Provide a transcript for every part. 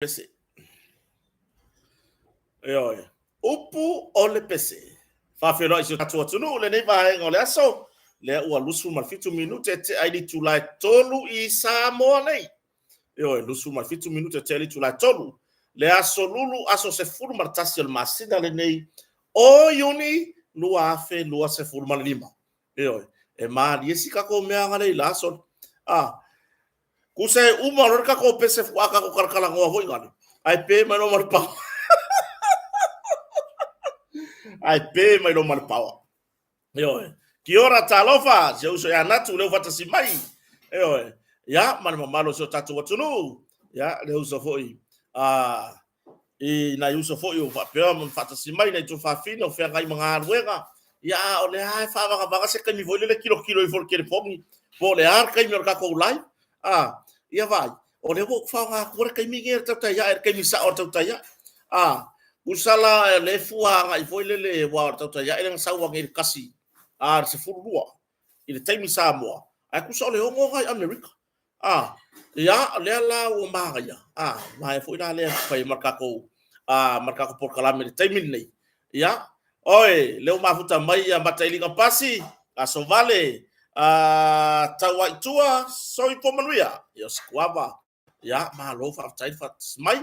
PC. Oi. Upu o le PC. Whawhero i se tatua tunu, le nei vahe ngā le aso. Le ua lusu mal fitu minute te aidi tulai tolu i Samoa nei. Oi, lusu mal fitu minute te aidi tulai tolu. Le aso lulu aso se furu martasi al masina le nei. O yuni lua afe lua se furu mal lima. Oi, e maa liesi kako mea ngane i la aso. Kuse uma lor kako pese fuaka ko karkala ngoa hoi ngane. Ai pe mai no mal pau. Ai pe mai no mal pau. Oi. Kia ora talofa, se uso ya natu leo fatasi mai. Ya, mana mamalo so tatu watunu. Ya, leo uso foi. I na uso foi o papel mon fatasi mai na tu fa fino fe ngai manga ruega. Ya, o le ai fa vaga se kami voi le kilo i for kere pomi. Po le ar kai mer ka ko lai. Ya vai. O le wo fa nga ko kai mi ger tata ya er kai mi sa o tata ya. Usala le fua ngai foi le wa tata ya ele sa wa ngir kasi. Se furua i le taimi Samoa ai ku so le ongo ngai America ya le la o maga ya mai foi da le fai marka ko por kalame le taimi nei ya oi le o mafuta mai ya mataili ka pasi so vale tawa tua so i pomanuia yo squava ya ma lo fa tai fa mai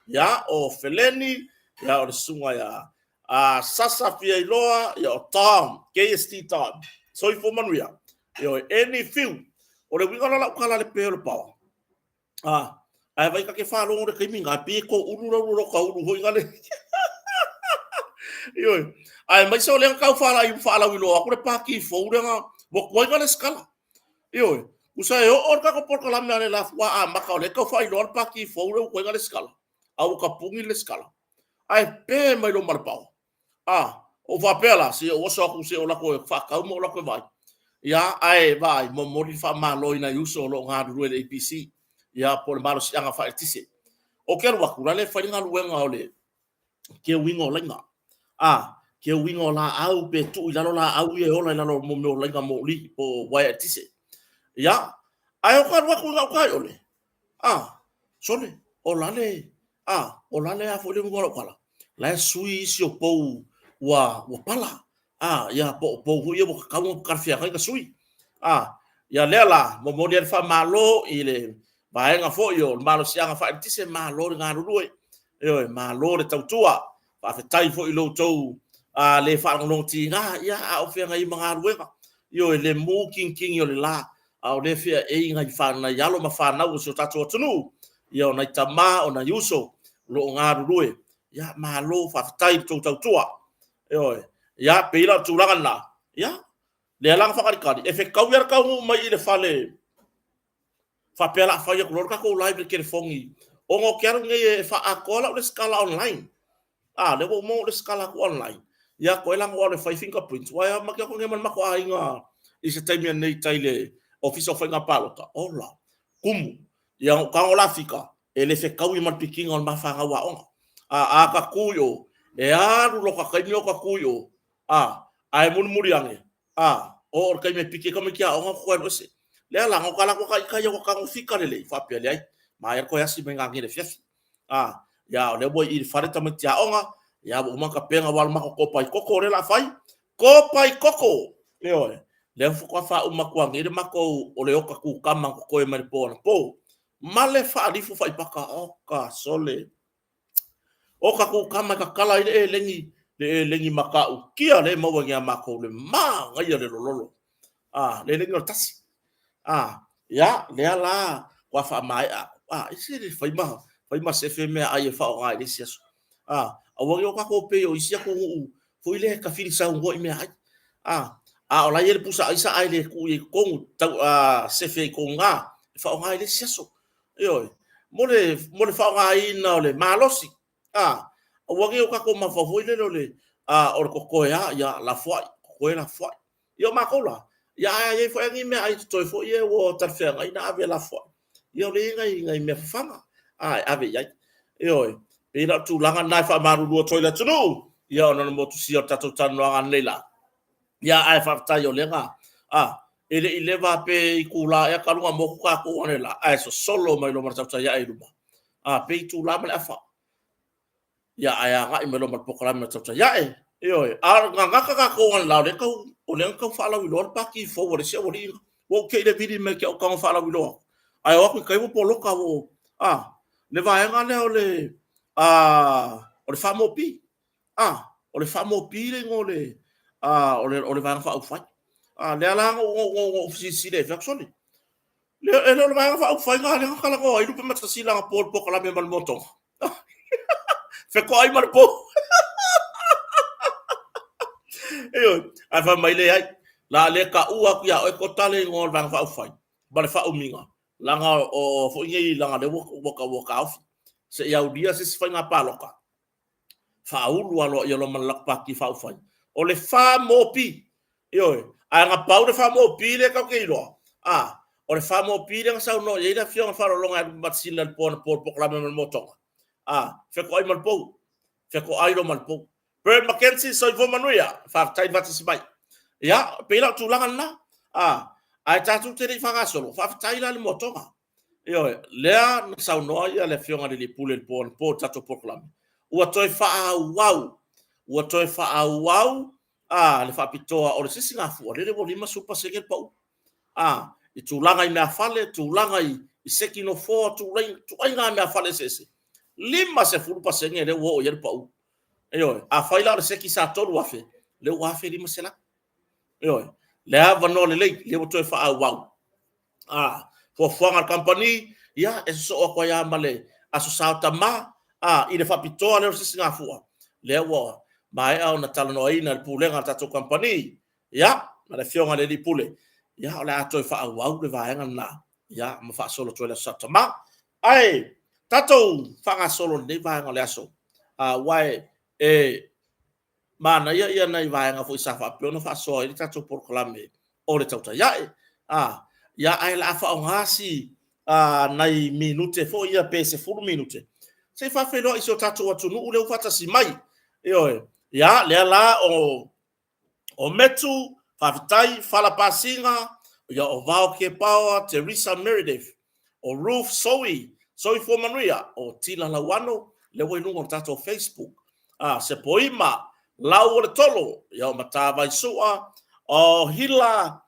ya o feleni ya o sunga ya sasa pia iloa ya Tom KST Tom so i manuia yo any few o le winga la kala le pe le pau ai vai ka ke fa lo de kimi nga pe ko uru ka uru ho ngale yo ai mai so le ka fa la wilo aku le pa ki fo de nga mo ko ngale skala yo usa yo or ka ko por kala me la fa ma ka le ka fa ilo pa ki fo de ko ngale skala au ka pungi le skala ai pe mai lo mar pau o vapela se o so ku se o la ko fa ka mo la ko vai ya ai vai mo mori fa malo ina yuso lo nga ru le APC ya por malo si anga fa tise o ke wa ku le fa nga lu nga ole ke wingo lenga ke wingo la au pe tu ila la au ye ola ila lo mo lenga mo li po wa tise ya ai o ka wa ku nga ka ole sole o la le a fo le ngolo kala la sui si o pou wa pala ya po hu ye mo ka mo karfia ka sui ya lela mo mo der fa malo ile ba nga fo yo malo si nga fa tise malo nga ruwe yo malo le tautua fa fe tai fo ilo tou le fa ngong ti nga ya o fe nga i mga ruwe yo le mo king yo le la o le fe e nga i fa na ya lo ma fa na o so tatu tunu yo na tama o na yuso lo nga ruwe ya malo fa tai tautua ya pela tulangan la ya le lang fa kali e fe kau yer kau mai le fale fa pela fa ye kolor ka ko live ke fongi o ngo ker nge fa akola le skala online le mo le skala ko online ya ko lang wa le fa fingerprints wa ya ma ko nge man ma ko ainga i se taimi nei taile office of nga palota ola kumu ya ka ola fika ele fe kau i man piking on ma fa wa on ka kuyo e aru lo ka kaimio ka kuyo ai mun muriange o kai me pike ka me kia o ko ko se le la ngo kala ko ka yo ka fika le fa pe le ai ma er ko ya si benga ngire fiafi ya le boy i fare ta me tia onga ya bo ma ka penga wal ma ko pai koko re la fai ko pai koko le fu ko fa uma ko ngire ma ko o le o ka ku kama ko e mai po male fa di fu fai paka o ka sole o ka ku kama ka kala ile lengi makau kia le mau ngia mako le ma ngai le lolo le lengi o tasi ya le ala wa fa mai isi le fai ma se fe me ai fa o ngai le sia a wo yo ka ko pe o isia ko fo ile ka fili sa ngo me ai o la ye pusa isa ai le ku ye ko se fe ko nga fa o ngai le sia so mo le fa ngai na le malosi o wage o ka ko ma fa hoile le o ko ko ya la foi ko la foi yo ma ko la ya ye foi ngi me ai to fo ye wo ta fe ngai na ave la foi yo le ngai me fa ave ya yo e na tu langa na fa maru do toilet no yo no mo tu si o ta to tan no an lela ya ai fa ta yo le nga ele va pe i kula ya ka lunga mo ka ko ne la ai so solo mai lo marta ya ai lu pe tu la mala fa ya aya nga imelo mal program na tsa ya yo ar nga ka ko on la de ko on en ko fa la wi lor pa ki fo wo se wo ri wo ke de vidi me ke o ka fa la wi lor ai wa ko kai wo polo ka wo le va nga le o le fa mo pi o le fa mo pi le ngole o le va fa fa le ala o si de fa soli le va fa fa nga le ka la ko ai lu pe mata si la por po la me mal moto fe ko ai mar po ai fa mai le ai la le ka ua ku ya o ko tale ngol va fa fa ba le fa o minga langa o fo ngi langa de wo ka se ya dia se fa nga paloka fa ulu alo yo lo malak pa ki fa fa o le fa mo pi yo a nga pa o fa mo pi le ka ke lo o le fa mo pi le sa no ye da fiong fa lo nga bat sin le pon por la me mo to fe ko ai mal po fe ko ai lo mal po Bird Mackenzie so vo manuia fa tai vat se bai ya pe la tu langa na ai ta tu te fa ga solo fa tai la le motonga yo lea na sa no ia le fionga le pule le pon po tato proclam ua toi fa wow le fa pitoa o le sisi nga fu le bo lima super second pau i tu langa i me fale tu langa i seki no fo tu nga me fale sese lima se fu pa senge le wo ye pau yo a faila le seki sa tolu afe le wa fe lima sela yo le ava no le toi fa wow fo fonga company ya eso o ko ya male aso sauta ma i le fapitoa le sisi nga fu le wo mai au na tala no ina le pulenga tato company ya na le fionga le pule ya la to fa au le vaenga na ya ma fa solo to le sauta ma ai tato fa nga solo le vaenga le aso wai mana ya na vaenga fu sa fa pio no fa so i tato proclame o le tauta ya ya ai la fa ngasi nai minute fo ia pese fulu minute se fa felo iso tatu watu nu ule ufata si mai ya le la o metu fa vitai fala pasinga ya o vao ke power Teresa Meredith o Ruth Soe for Maria o Tila Lawano le wenu tatu Facebook se poima lau le tolo ya o matava isua o Hila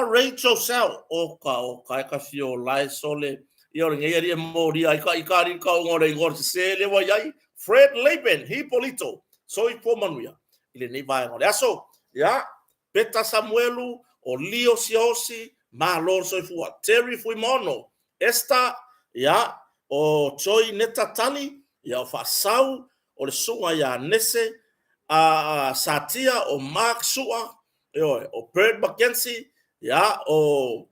Rachel Sell o ka fio lai sole yo ngeri mori ai ka ngore ngor se le wa yai Fred Laban Hipolito so for Manuia ile nei vai ngore aso ya Beta Samuelu o Leo Siosi ma lor so fu Terry Fuimono esta ya o Choi Netatali ya fa sau o le sunga ya nese Satia o Mark Sua o Bird Mackenzie ya o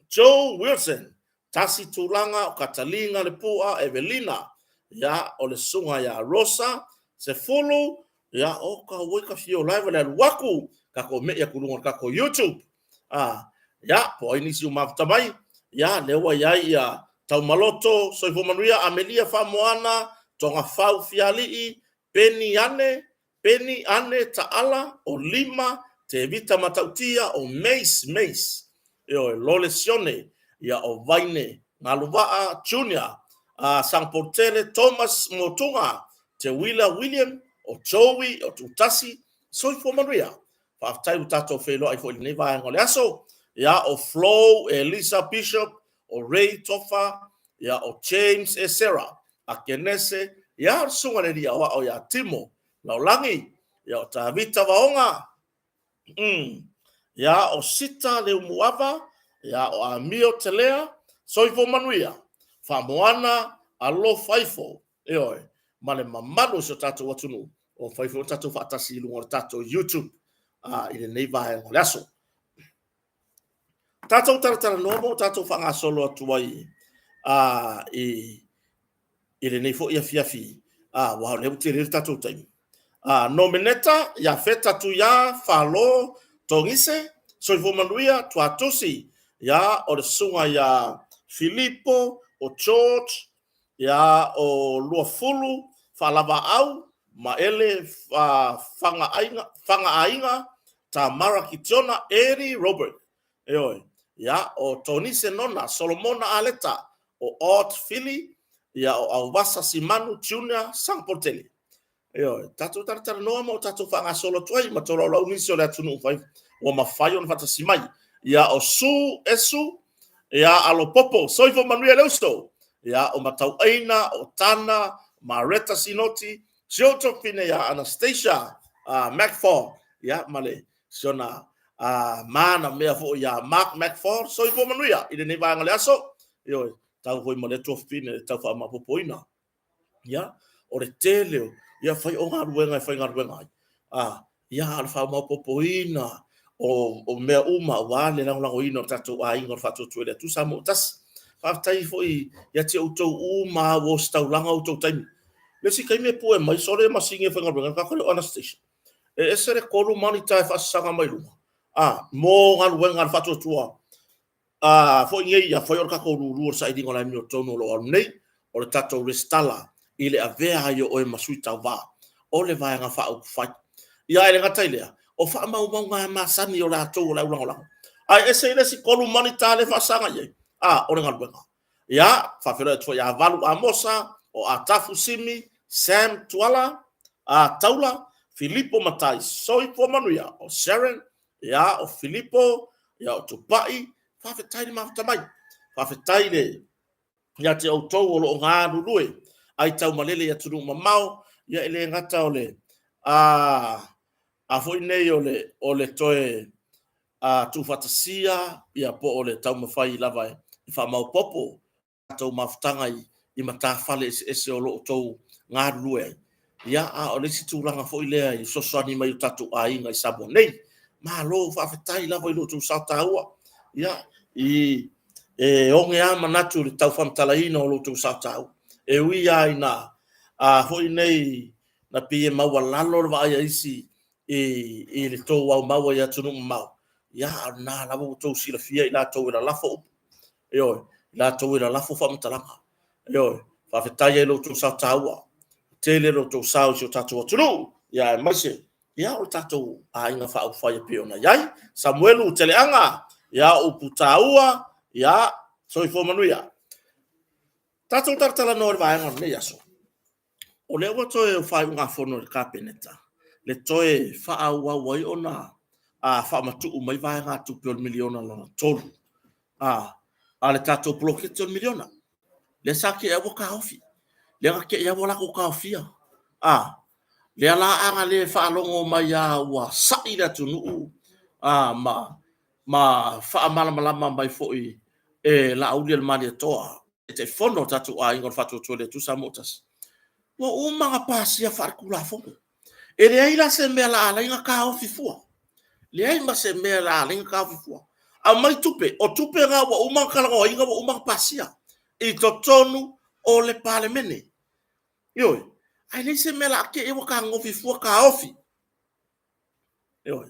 Joe Wilson tasi tulanga o Katalinga le pua Evelina ya o le sunga ya Rosa se fulu ya o ka weka fio live le waku ka ko me ya kulunga ka ko YouTube ya po inisi umaftamai ya lewa ya tau maloto so ifo manuia Amelia Famoana tonga fau fiali Penny ane taala o lima te vita matautia o Mace lole sione ya o vaine ngaluvaa Junior Sang Portele Thomas Motunga te William o Joey o Tutasi so for Maria fa tai utato felo ai foi nei vai ngole aso ya o Flo Elisa Bishop o Ray Tofa ya o James Sarah akenese ya sungane dia o ya Timo laulangi ya o Tavita Vaonga ya o Sita le Muava ya o Amio Telea soifo manuia famoana alo faifo male mamalo so tato watunu o faifo tato fatasi lungo tato YouTube ile nei vai ngole aso tato tartara nomo tato fanga solo atuai ile nei fo ia fiafi wa le tiri tato tai nomineta ya feta tu ya falo tongise so ifo manuia tu atosi ya o sunga ya Filippo o George ya o Luafulu falava au maele fanga ainga Tamara Kitona Eri Robert ya o Tonise Nona Solomona Aleta o Ot Philly, ia o Awasa Simanu Junior Sangpoteli. Yo, tatu tartar no mo tatu fanga solo tuai ma tolo la unisi o le atunu fai o mafai on fata simai. Ia o su esu ia alo popo soifo manuia leusto. Ia o matau aina o tana Mareta Sinoti Joto Fine ia Anastasia McFall ia male siona mana mea fo ia Mark McFall soifo manuia ide ne vanga le aso. Yo, tau hoi male to fine tau fa ma popoina. Ia o le teleo ia fai o ngaruenga fai ngaruenga ia alfa ma popoina o mea uma wale lang lang ino tatu a ingor fatu tuele tu samo tas fa tai foi ia te auto uma wo stau langa auto time le si kai me pu mai sore ma singe fai ngaruenga ka ko Anastasia e sere kolu mani tai fa sanga mai lu mo ngaruenga fatu tua foi ngai ia foi or ka ko lu sa idingo la mi o tono lo nei o le tatu restala ile avea yo o masuita va o le vai nga fa u fa ia ele ngata ile o fa ma uma nga masani o la to la ulang ai ese ile si kolu manita le fa sanga ye o le ngalbenga ia fa fero to ya valu amosa o atafu simi Sam Tuala Taula Filippo Matai Soifo Manuia o Sharon ia o Filippo ia o Tupai fa fetai ma tamai fa fetai le ia te o to o lo nga lului ai tau malele ya tunu mamau ya ele ngata ole foi nei ole toe tu fatasia ya po ole tau mafai lava i fa mau popo tau maftanga i mata fale ese o lo to nga lue ya ole si tu langa foi le i sosani mai tatu ai ngai sabo nei ma lo fa fetai lava i lo tu sataua ya i onge ama natu tau famtalaina o lo tu satau e ui ai na hoi nei na pie maua lalo wa ai isi e le tō wau maua ia tunu mau ia na la wo tō sila fia i la tō ira lafo oi la tō ira lafo fa mtalanga oi fa fetai e lo tō sa taua tele lo tō sa o tatu tunu ia mase ia o tatu a inga fa au fai pe ona iai Samuelu tele anga ia o putaua ia Soifo Manuia tatu tartala no vai ngon ne yaso o le wa toe fai nga fono le kapeneta le toe fa wa wai ona fa matu mai vai nga tu pio miliona lona tolu ale tatu bloketon miliona le saki e wo ka ofi le ke ya wo la ko ka ofia le ala anga le fa longo mai ya wa sai da tunu ma fa malama mai foi e la aulia le mali toa te fono tatu a ingor fatu tole tu samotas wo uma pasia farkula fongo ele ai la se me la inga ka ofifua le ai ma se me la inga ka ofifua a mai tupe o tupe nga wo uma kala ngo inga wo uma pasia e totonu o le parlemene yo ai le se me la ke e wo ka ofifua ka ofi yo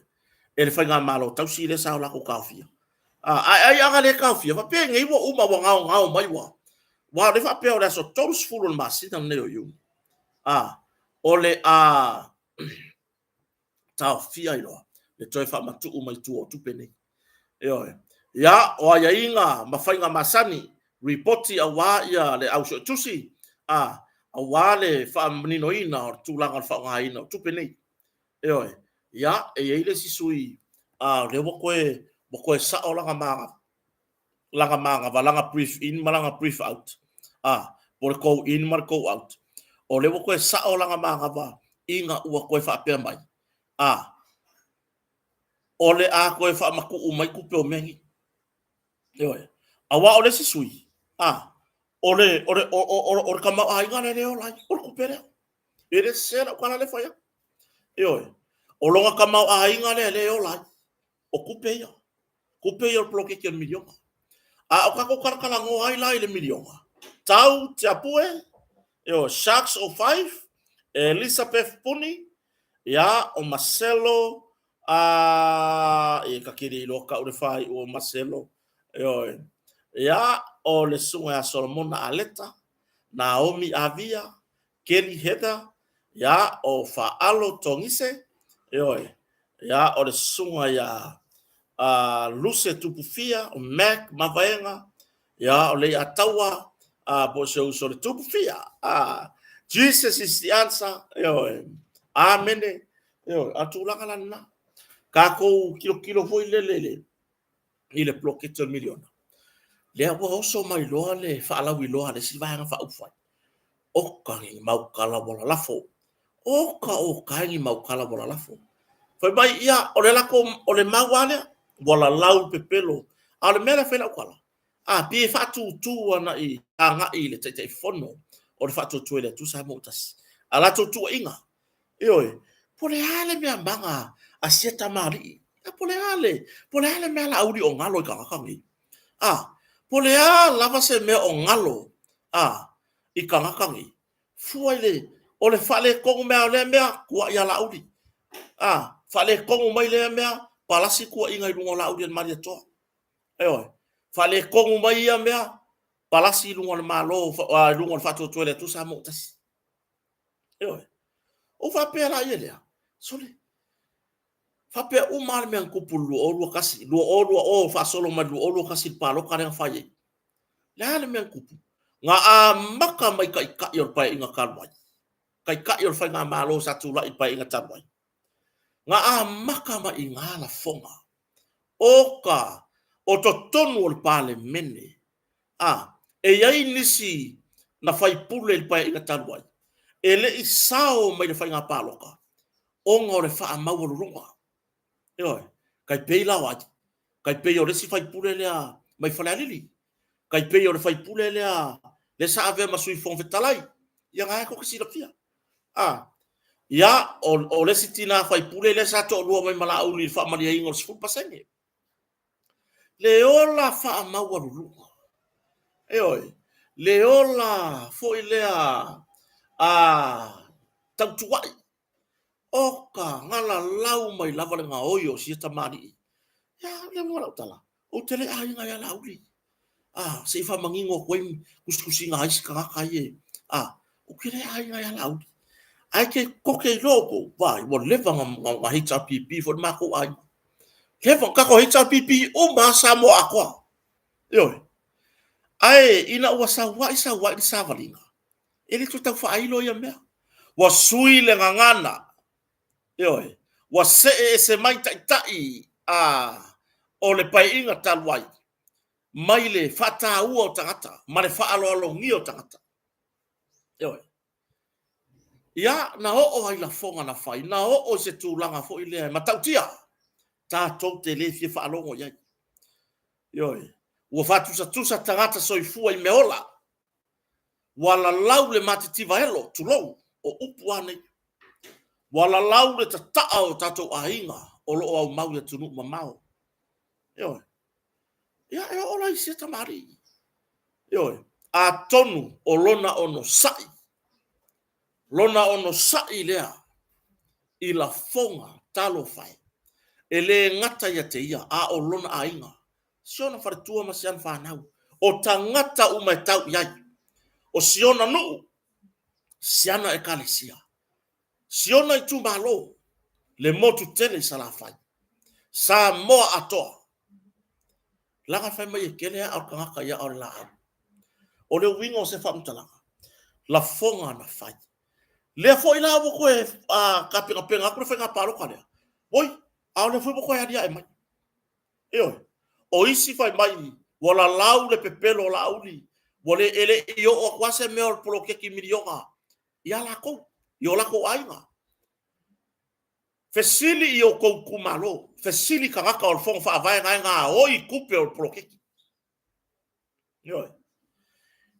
ele fa nga malo tau si le sa la ko ka ofia ai aga le ka ofia fa pe ngai wo uma wo ngao mai wa le fa pe o so todos full masita neo you ole ta fia ilo le toi fa matu mai tu o tu pene ya o ya inga mafainga masani reporti awa ya le au so tusi awale fa mnino ina o tu langa fa nga ina tu pene ya e ile si sui le boko sa o langa manga valanga brief in malanga brief out por ko in mar ko out o le ko sa o langa manga va inga ua ko fa pe mai o le ko fa maku mai ku pe o mengi awa o le si sui o kama ai ngana le o lai o ku pe ele sera kana le faya o longa kama ai ngana le o lai o ku pe o bloke ke milion o ka ko kala ngo ai lai le milion tau te apue Sharks o 5 Elizabeth Puni ya o Marcelo e ka kiri loka o le fai o Marcelo ya o le sunga Solomon Aleta Naomi Avia Kelly Heather ya o Faalo Tongise ya o le sunga ya Luce Tupufia o Mac Mavaenga ya o le atawa Bo se uso le tupu fia. Jesus is the answer. Amen. Atulanga lana. Kako kilo foi le. Ile bloketon miliona. Le wa oso mai loa le fa'ala wi loa le silvanga fa ufai. Oka ngi maukala bola lafo. Oka ngi maukala bola lafo. Foi mai ia o le lako o le mawale bola lau pepelo. Ale mera fela kwala. Pi fatu tu ana i anga i le tete fono. O le fatu tu le tu sa motas. Ala tu inga. Ioi. Pole ale mea manga a sieta mari. Pole ale mea la auri o ngalo i kangakangi. Pole lava se mea o ngalo. I kangakangi. Fuaile. O le fale kongu mea o le mea kua ia la auri. Fale kongu mai le mea palasi kua inga i lungo la auri an maria toa. Ioi. Fale kongu mai ia mea palasi lungo le malo lungo le fatu tuele tu sa motas. Ioi. O fa pe la ia sole fa pe o mal me kupu lu o kasi lu o fa solo ma lu o kasi palo kare fa ye la le me kupu nga maka mai ka yor pa inga kalwai ka yor fa nga malo sa tu la pa inga tabwai nga maka ma inga la fonga oka o to tonu o pale mene e yai nisi na fai pule pa inga tabwai ele isao mai le fa nga paloka onga o le wha mau runga. Ioi, kai pei la wati. Kai pei o le si fai pule lea mai whanalili. Kai pei o le fai pule lea le sa ave masui fong fetalai. Ia ngai ko kisi fia. Ia o le si tina fai pule le sa to lua mai mala uli wha maria ingo le sifu pasenge. Le ola wha mau runga. Ioi, le ola fo ilea tau tuwai. Oka ngala lau mai lava le ngaoio si tamari. Ya le mola utala. O tele ai nga ya lauli. Se fa mangingo koe kusi nga isi ka kaye. O kere ai nga ya lauli. Ai ke koke loko vai mo leva nga HRPP for mako ai. Leva ka ko HRPP o ma sa mo akwa. Yo. Ai ina wa sa wa di savalinga. Ele to ta fa ai lo ya mea. Wa sui le ngana. Ioi, wa se mai tai o le pai inga talwai. Mai le fata ua o tangata, ma le faa alo ngi o tangata. Ioi. Ia, na o ai la fonga na fai, na o se tūlanga fo i lea, ma tautia, tā tau te le fie faa longo iai. Ioi, ua fatusa tusa tangata soifua i meola, wala lau le matitiva elo, tulou, o upu anei. Wala lau le tataa o tatou ainga o loo au mau ya tunu mamao. Ioi. Ia e ola i se tamari. Ioi. A tonu o lona ono sai. Lona ono sai lea. I la fonga talo fai. E le ngata ia te ia a o lona ainga. Siona wharetua ma sian whanau. O ta ngata umai tau iai. O siona nuu. Siana e kalesia. Siona i tu malo. Le motu tele sa la fai. Sa moa atoa. Langa fai mai e kele au kangaka ia au la au. O le wingo se whamtalanga. La fonga na fai. Le fo ila mo koe ka pinga pinga ko fenga paro ka lea. Oi, au le fo mo koe adia e mai. Eo. O isi fai mai wala lau le pepelo la uli. Wale ele yo o kwase me o prokeki milionga. Ia la ko. Yo la ko ainga. Fesili i o kou kumalo. Fesili ka ngaka o fonga wha vai ngai ngā oi kupe o prokeki. Ioi.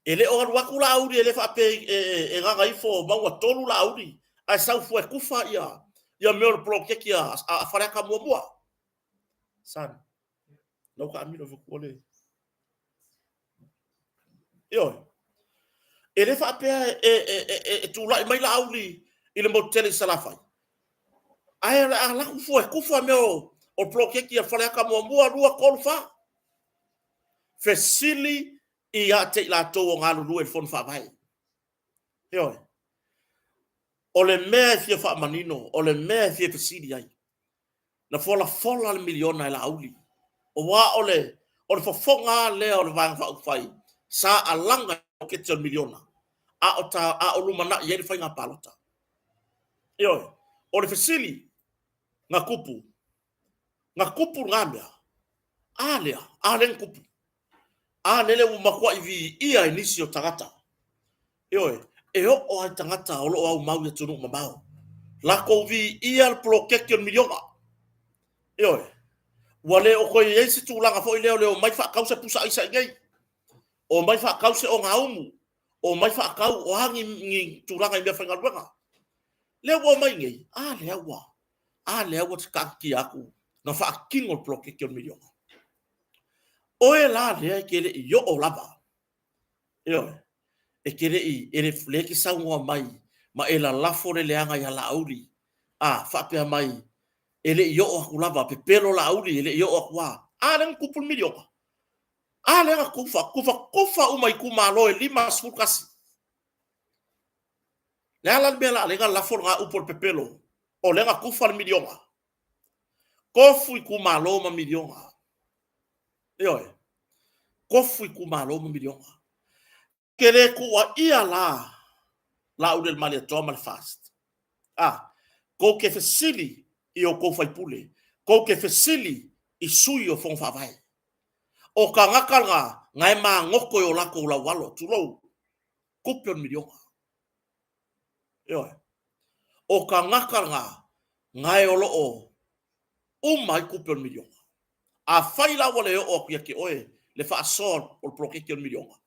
Ele o waku la auri ele wha pe e nganga ifo maua tolu la auri. Ai sau fue kufa ia. Ia me o prokeki a whareka mua mua. San. Lau ka amino fuku ole. Ioi. Ele wha pe e tūlai mai la auri. Ile mo tele salafai. Ai la kufa me o prokeki a whareka mua mua rua kolfa. Fesili i a te la tō o ngāru rua e whon whawai. Heoi. O le mea fia wha manino, o le mea fia fesili ai. Na fola le miliona e la auli. O wā o le whafonga lea o le vanga wha uwhai. sa alanga o ke tion miliona a o lumana ye le fainga palota yo o le fesili nga kupu ngamia ale kupu lele u makwa ivi ia inisi o tangata yo o ai tangata o lo au mau ya tunu mamao la ko vi ia pro ke tion miliona yo wale o ko ye se tu langa fo leo mai fa kausa pusa isa ngai o mai fa kausa o ngaumu o mai fa kau o hangi ngi tu langa me fa ngalwa le wo mai ngai le wa ka ki aku na fa kingo pro ke tion miliona o e la le ke le yo o lava yo e kere i ere fleki sa mai ma ela lafo le leanga ya la auli fa pe mai ele yo o kulava pe pelo la auli ele yo o kwa len kupul milioka len kufa umai kumalo e lima sulkasi le ala bela le ga lafo nga upol pe pelo o le ga kufa le milioka kofu kumalo ma milioka yo kofu kumalo ma milioka kere kuwa ia la udel malia tomal fast ko ke fesili i o ko fai pule ko ke fesili i sui o fong favai o ka ngakanga ngai ma ngoko o lako la walo tulo kupion milionga yo o ka ngakanga ngai o loo mai kupion milionga a fai la wale o kia ke oe le fa sol o prokekion milionga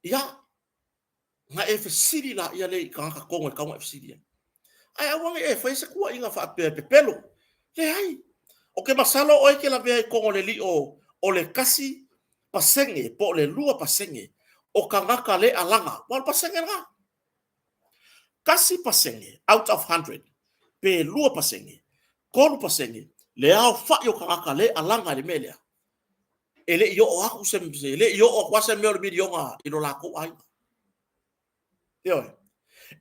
ya nga e fesili la ia le ka ngaka kongo ka ngaka fesili ai awanga e fai se kua inga fa pelo le ai o ke masalo o ke la vea kongo le li o le kasi pasenge po le lua pasenge o ka ngaka le alanga wal pasenge nga kasi pasenge out of 100 pe lua pasenge kolu pasenge le au fa yo ka ngaka le alanga le melia ele yo o aku se ele yo o kwase me o milionga ilo la ko ai yo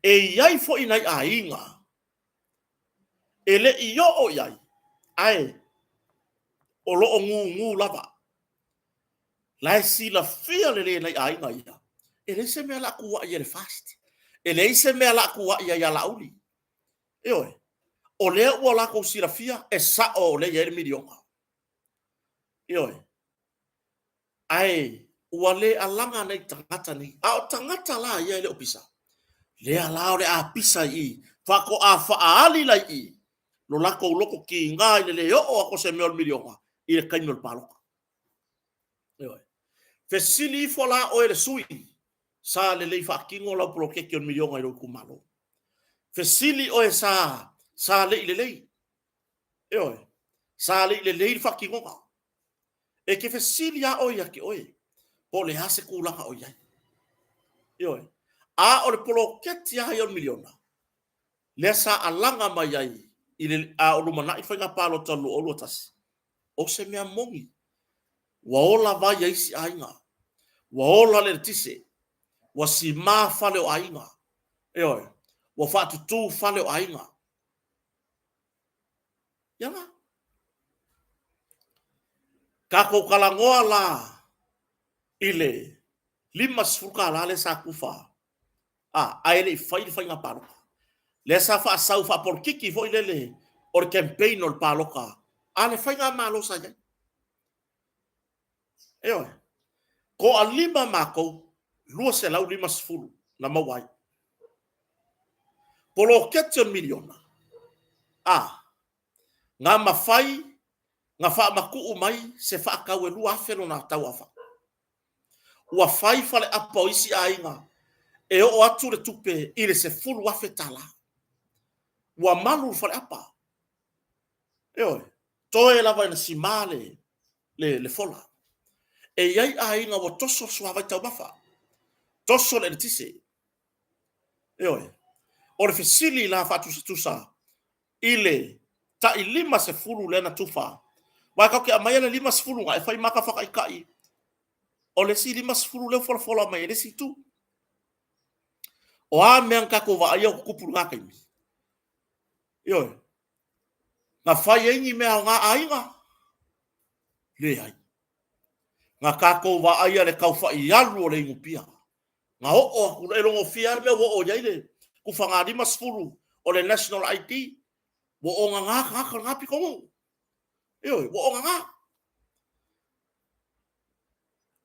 e yai fo ina ainga ele yo o yai ai o lo ngu lava la si la fia le na ainga ia ele se me la ku ia le fast ele se me la ku ia ya la uli yo o le o la ko si la fia e sa o le ia le milionga yo ai wale alanga nei tangata ni a tangata la ia le opisa le ala le a pisa i fa ko a fa ali la i lo la ko loko ki nga le yo o ko se me milionga i le kaino palo yo fesili fola o le sui sa le fa kingo la pro ke kion milionga i lo kumalo fesili o sa le yo sa le fa kingo e ke fesili ya o ya ki oi po le hase kulanga o ya yo a o le polo ketia yo miliona le sa alanga mai ai ile a o lumana i fanga palo tolu o lotas o se mea mongi wa ola vai ai si ainga wa ola le tise wa si ma fale o ainga wa fatu tu fale o ainga yanga kako kalangoa la ile lima suka la le sa kufa aile fai nga palo le sa fa sau fa por kiki foi le or campaign or paloka ale fai nga malo sa ja ko alima mako lua se lau lima sfulu na mawai polo ketion miliona nga mafai nga fa maku umai se fa ka we lua felo na tawafa wa fai fale apa isi ainga e o atu le tupe ile se fulu wa fetala wa malu fale apa toe lava na simale le fola e yai ainga wa toso suava tau bafa toso le tise o le fesili la fatu tusa ile ta ilima se fulu le na tufa wa ka ke amaya le lima se fulu nga e fai maka faka ikai o le si lima se fulu le fola mai le si tu o a meanka ko va ayo kupuru nga kai na fai engi mea nga ainga le ai nga kako wa ai le kau fa ialu o le ingupia nga o ku le longo fia me o yaile ku fanga di masfulu o le national ID wo o nga ngapi ko yo wo o nga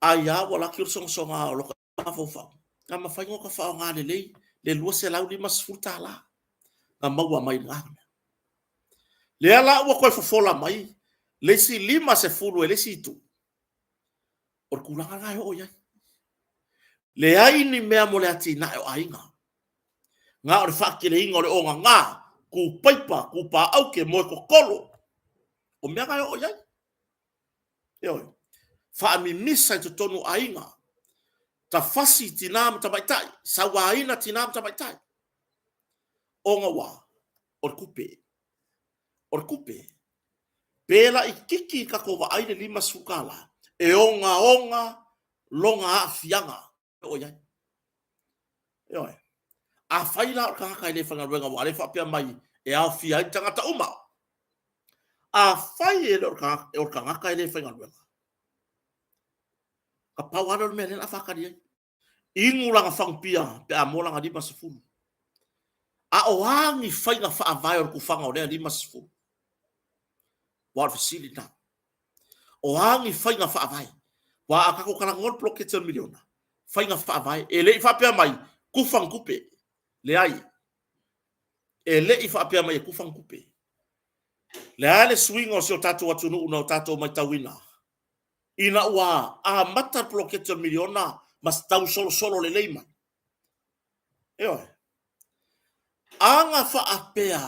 aya wala ki song songa o lo ka fofa nga mafaingo ka fa nga le lua se lau di masfulu tala nga maua mai nga le ala wa ko fofola mai le si lima se fulu le si tu o kulanga nga o ya le ai ni mea mo le ati na o ainga nga o fa le ingo le o nga ku paipa ku pa au ke mo ko kolo o mea nga o ya yo fa mi misa to tonu ainga ta fasi tinam ta baitai sa waina tinam ta baitai o nga wa o kupe pela ikiki ka ko wa aile lima sukala e onga longa afianga o ya yo a faila ka ka le fanga wenga wa le fa pe mai e a fia tanga ta uma a fai e o ka le fanga wenga ka pawano me le fa ka dia ingula nga fang pia pe a mola nga di masfulu a oangi fai nga fa vai o ku fanga o le di masfulu wa facilita oangi fai nga fa vai wa aka ko kala ngol bloketer miliona fai nga fa vai e le fa pe mai ku fang kupe le ai e le i fa pe mai ku fang kupe le ale swing o se tato watu no una tato mai tawina ina wa a mata bloketer miliona mas tau solo le leima eo anga fa apea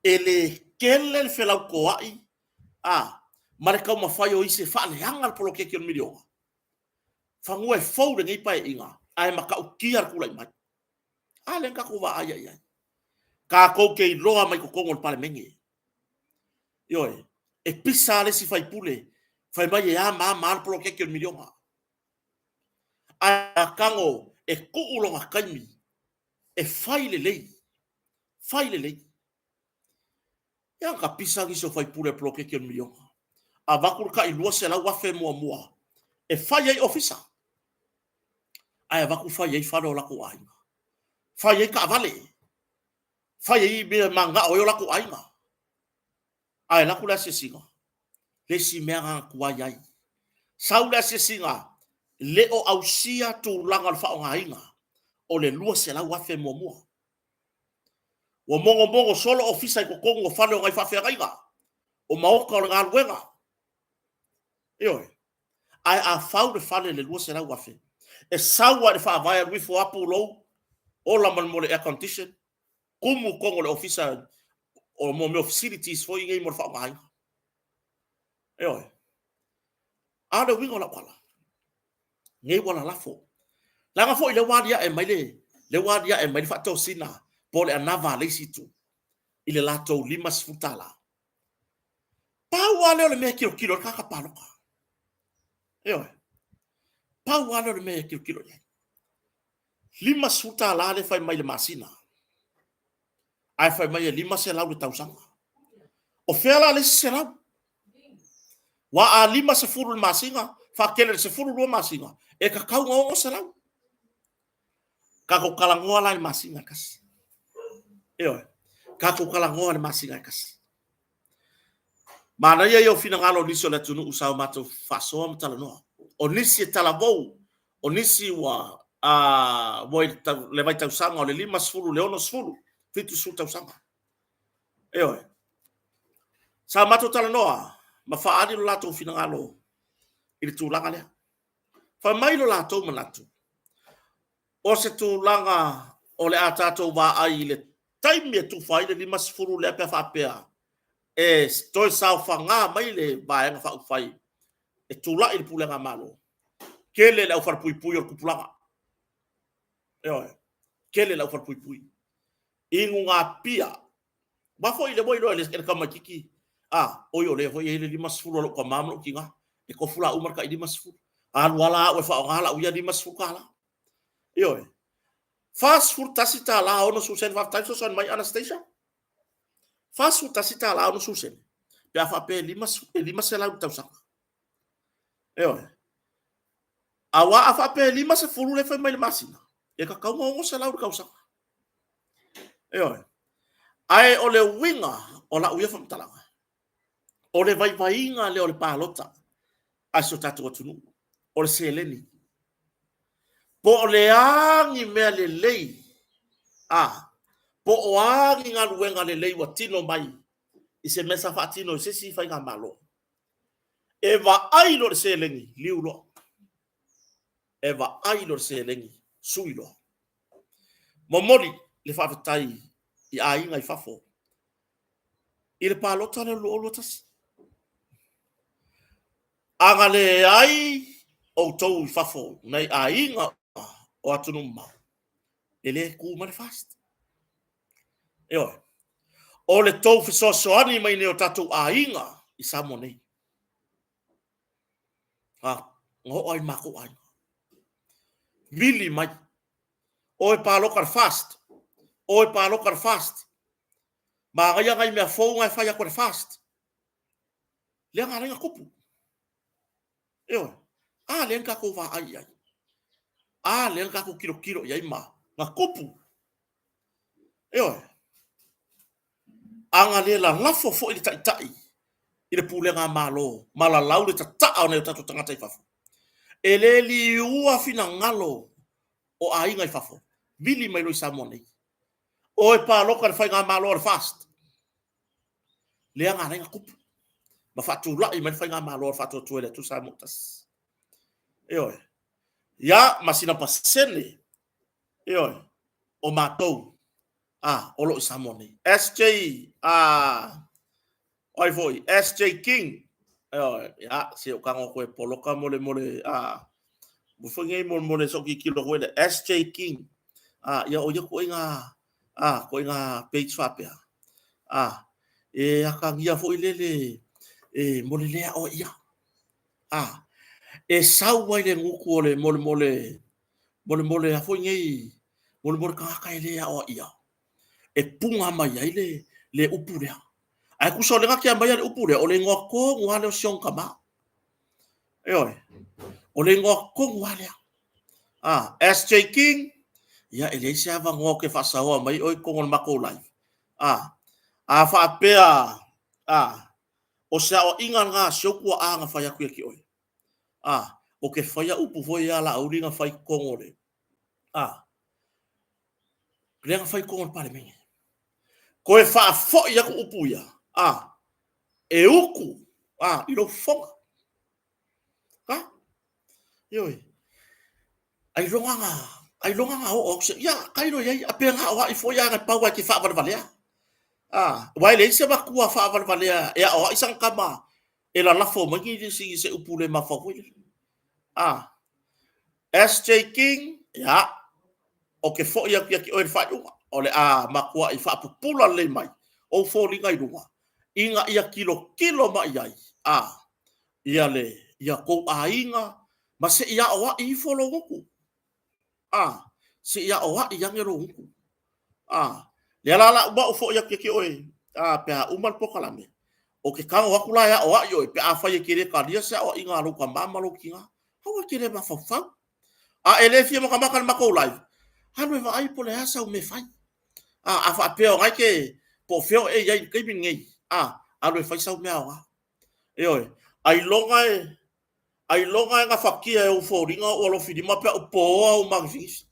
ele kele le felau koai mareka ma fai o ise fa le anga bloketer miliona fa ngwe fou de ngai pai inga ai maka o kiar kulai mai ale ka ko va ai ka ko ke loa mai ko kongol pale mengi yo e pisa le si fai pule fai mai ya ma bloketer miliona a kango e kuulo nga kaimi e fai le lei ya ka pisa ki so fai pure bloke ke milion a vakur ka ilua se la wa fe mua e fai ai ofisa ai vakur fai ai falo la ko ai fai ai ka vale fai ai be manga o yo la ko ai ai la kula se singa le si mera ku ai saula se singa le o ausia tu langa fa o ainga o le lua se la wa fe mua o mongo solo ofisa ko kongo fale o ngai fa fe gaiga o maoka o ngal wenga yo ai a fau de fale le lua se la wa fe e sawa de fa vai wi fo apulo o la man mo le air condition como kongo le ofisa o mo me facilities fo ngai mo fa ngai yo ada wingo la kwala ngai wala la fo la nga fo ile wadia e mai le wadia e mai fa to sina pole anava le situ ile lato limas futala pa wale le me kilo kaka paloka yo pa wale le me kilo limas futala le fai mai le masina ai fai mai limas se lau tausanga o fela le se lau wa a limas se furu le masinga fa kele se furu lo masinga e ka kau ngo se lau ka ko kalangoa la masinga kas yo ka ko kalangoa le masinga kas mana ia yo fina ngalo niso la tunu usau mato faso am tala no onisi tala vou onisi wa le vai tau sanga le lima sfulu le ono sfulu fitu su tau sanga sa mato tala no ma fa adi lo lato fina ngalo ili tu langa le fa mai lo lato manatu o se tu langa o le atato va ai le time tu fai le lima sfulu le pe fa pea e stoi sao fanga mai le ba nga fa fai e tula il pulenga malo kele la far pui o kupulanga kele la far pui ingunga pia ba foi le boy le kama kiki o yo le foi le masfulu ko mamlo kinga e ko fula umar ka di masfulu wala wa fa ngala uya di masfulu kala fast food tasita la ono susen fa taso son mai Anastasia fast food tasita la ono susen pe fa pe lima se la tau sa awa afa pe lima se fulu le fe mai le masina e ka kau ngo se lau ka usa ai o le winga o la uia fa mtalanga o le vai vainga le o le palota a so tatu o tunu o le seleni po o le angi mea le lei po o angi ngā luenga le lei wa tino mai i se mesa fa tino i se si fai ngā malo e va ai lo le seleni liu lo e va ai lo le seleni sui lo momoli le fa tai i a inga i fafo i le palota le lo tasi anga le ai o tou i fafo nei a inga o atunu ma ele ku ma fast o le tou fisoso ani mai ne o tatu a inga i samo nei ngo ai mako ai mili mai o e palokar fast ma ga ngai me fo ngai fa ya ko fast le nga kupu le nga ko va ai le nga ko kilo ya ma nga kupu anga le la lafo fo i tai i le pulenga malo mala lau le tata o ne tatu tangata i fafo ele li ua fina ngalo o a inga i fafo vili mai lo i samone o e pa loka le fai ngā malo le fast le anga renga kupu ma fatu la i mai fai ngā malo le fatu tuele tu sa motas ya masina pasene o matou o lo i samone SJ oi foi SJ King ya se o kango ko poloka mole bu fonge mole so ki kilo ko SJ King ya o ko inga ko inga page fapia e akang ia foi lele mole le o ia e sawa ile nguku ole mole a foi ngai mole ka ile o ia e punga mai ile le upure ai ku so le ka mai le upure o le ngoko ngwa le sion kama o le ngoko ngwa le SJ King ya ele se ava ngoke fa sawa mai oi ko ngol mako live fa pea o se o inga nga shoku nga fa ya ku ki oi o ke fa ya upu foi ya la uringa fa ko ngole Glenga fai kongo pale mingi. Ko e fa fo ya ku upu ya. E uku. Ilo fonga. Yoi. Ai longa o ya kairo ya apenga o i fo ya na pawa ki fa valea. Wai le se ba ku fa valea e o isang kama. E la fo mangi si se upu le ma fo. SJ King ya o ke fo ia ki o fa o le makua i fa pupula le mai o fo linga i runga inga ia kilo mai ai ia le ia ko inga ma se ia o i fo lo nguku se ia o i yang ro nguku le la ba o fo ia ki o pe umal pokalame o ke kanga wa kula ya o yo pe fa ia kire ka dia se o inga ro ka mama lo kinga hawa kire ma fa ele fia mo ka makan mako live hanu va ai pole asa o me fai fa pe o ngai ke po feo e ia ke bin ngai alo fai sa o me awa ai longa nga fakia e o fo ringa o lo fidi ma pe o po o magvis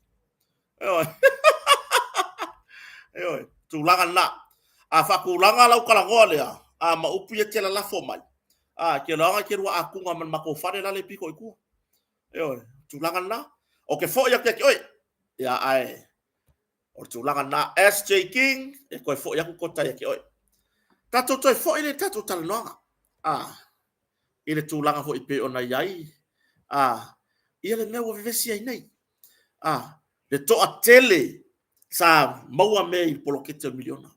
tu langa na fa ku langa la kala ngole ma upu ye tela la fo mai ke langa ke ru akunga man mako fare la le piko iku tu langa na o ke fo ya ke ya ai o tulanga na SJ King e koe fo ya ku kota ya ke oi tato toi fo ile tato talanoanga ile tulanga fo ipe ona yai ile mewa vivesi ai nei le to a tele sa maua me i polokete miliona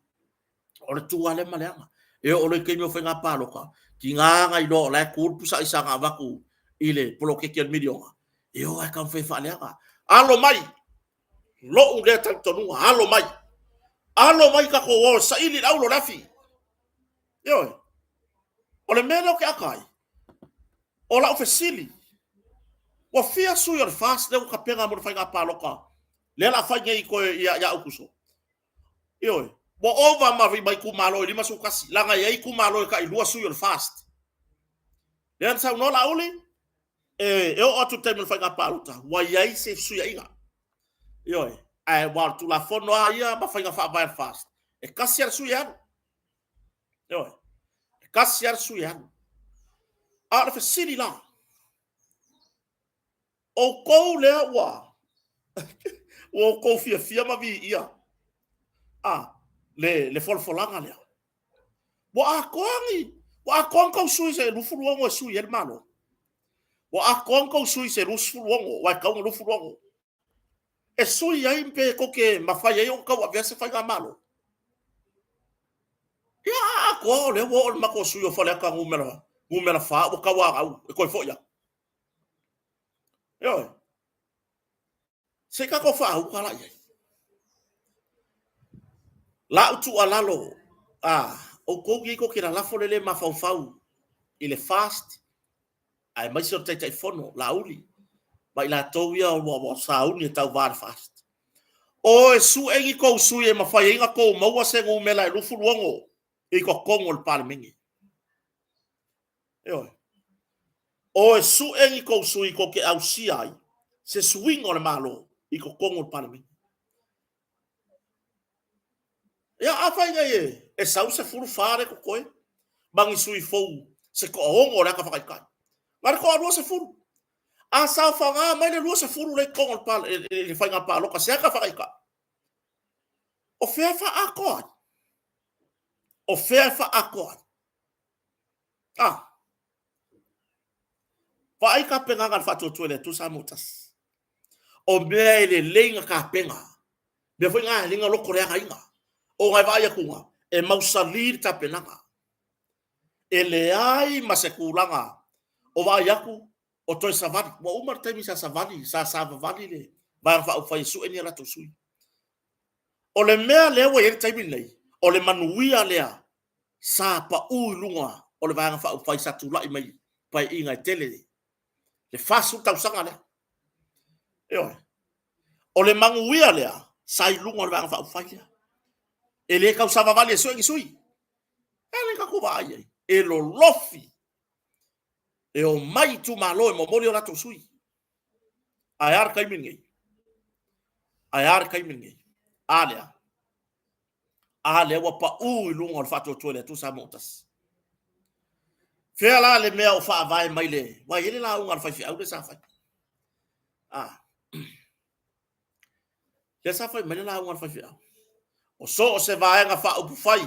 o le tuale maleanga e o le keimio fenga paloka ki nganga i lo la kurpu sa isanga vaku ile polokete miliona e o ai kam fe fa leanga alo mai lo u le tonu alo mai ka ko o sa ili aulo lafi o le meno ke akai o la ofesili Wa fia sui or fast le ka penga mo fa nga paloka. Le la fa ngai ko ya ukuso. Yo. Bo over ma vi mai ku malo lima su kasi. La nga yai ku malo ka ilua sui or fast. Le sa no la uli. Eu o tu tem fa nga palota. Wa yai se sui inga. Yo. Ai wa tu la fono ia ma fa nga fa vai fast. E kasi ar sui ano. Yo. E kasi ar sui ano. Out of a city la. O ko le wa. O ko fia ma vi ia. Le folfolanga le. Wa akongi. Wa akonga sui se lufu luongo sui el malo. Wa akonga sui se lufu luongo wa kaunga lufu luongo. E sui ya impe koke mafaya yo ka wa verse fa malo. Ya ko le wo ma ko sui o fale ka ngumela fa o ka wa au e ko fo ya. Yo. Se ka ko fa au kala ya. La utu alalo o kogi ko kira la folele ma fau il est fast ai mai so tai fono la uli mai la toia o sauni tau var fast o su engi ko su e ma fai inga ko mo se ngo mela lu fu longo e ko kongo el palmingi o su engi ko su i ko ke au si ai se swing o le malo i ko kongo el palmingi ya afai nga e sau se furu fare ko koe bangi sui fou se ko ongo la ka fakai kai mar ko ro se furu a sa fanga mai le ro se furu le kongo pal e fai nga palo ka se ka fakai kai o fe fa akord o fe fa akord fa ai ka penga ngal fa to le tu sa mutas o me le lenga ka penga be foi nga linga lo korea ka inga o ngai vai kunga e mausalir ta penanga ele ai masekulanga o vai aku o toi savani mo umar temi sa savani sa savani le ba fa o fai su eni la to sui o le mea le wa yer temi nei o le manuia lea sa pa u lunga o le va fa o fai sa tu lai mai pai inga tele le fasu tau sanga le o le manguia lea sai lunga o le va fa o fai ele ka usava vale sui ele ka kuva ai e lo lofi e o mai tu malo e momori o lato sui ai ar kai mingi ale wa pa u lunga o fato tole tu sa motas fela le mea o fa vai mai le wa ele la unga fa fi au de sa fa le sa fa mai la unga fa fi o so se vai nga fa u fai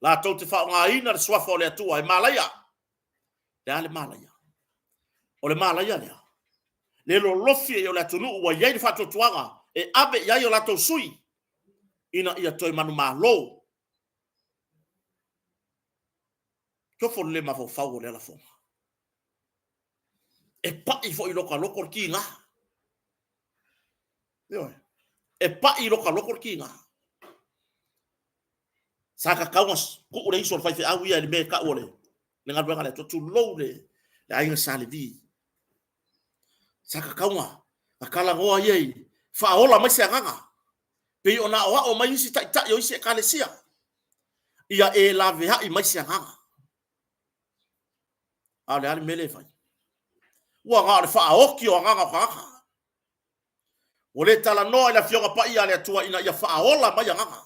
la to te fa nga ina swa fo le tu ai malaya le malaya o le malaya le lo lofi e o la tunu wa yai fa to tuanga e abe yai o la to sui ina ia toi manu malo ko fo le ma fo fa o le la fo e pa i fo i loko kinga e pa i loko kinga saka kawas ku ure iso fa fi awi ya me ka ole le ngal ngale to tu lo le la inga sale vi saka kawa akala ngoa ye fa ola mai se nganga pe ona o mai si ta yo si kalesia ia e la ve ha i mai se nganga ale mele fai wa nga fa oki o nganga ka ole tala no ila fionga pa ia le tua ina ia fa ola mai nganga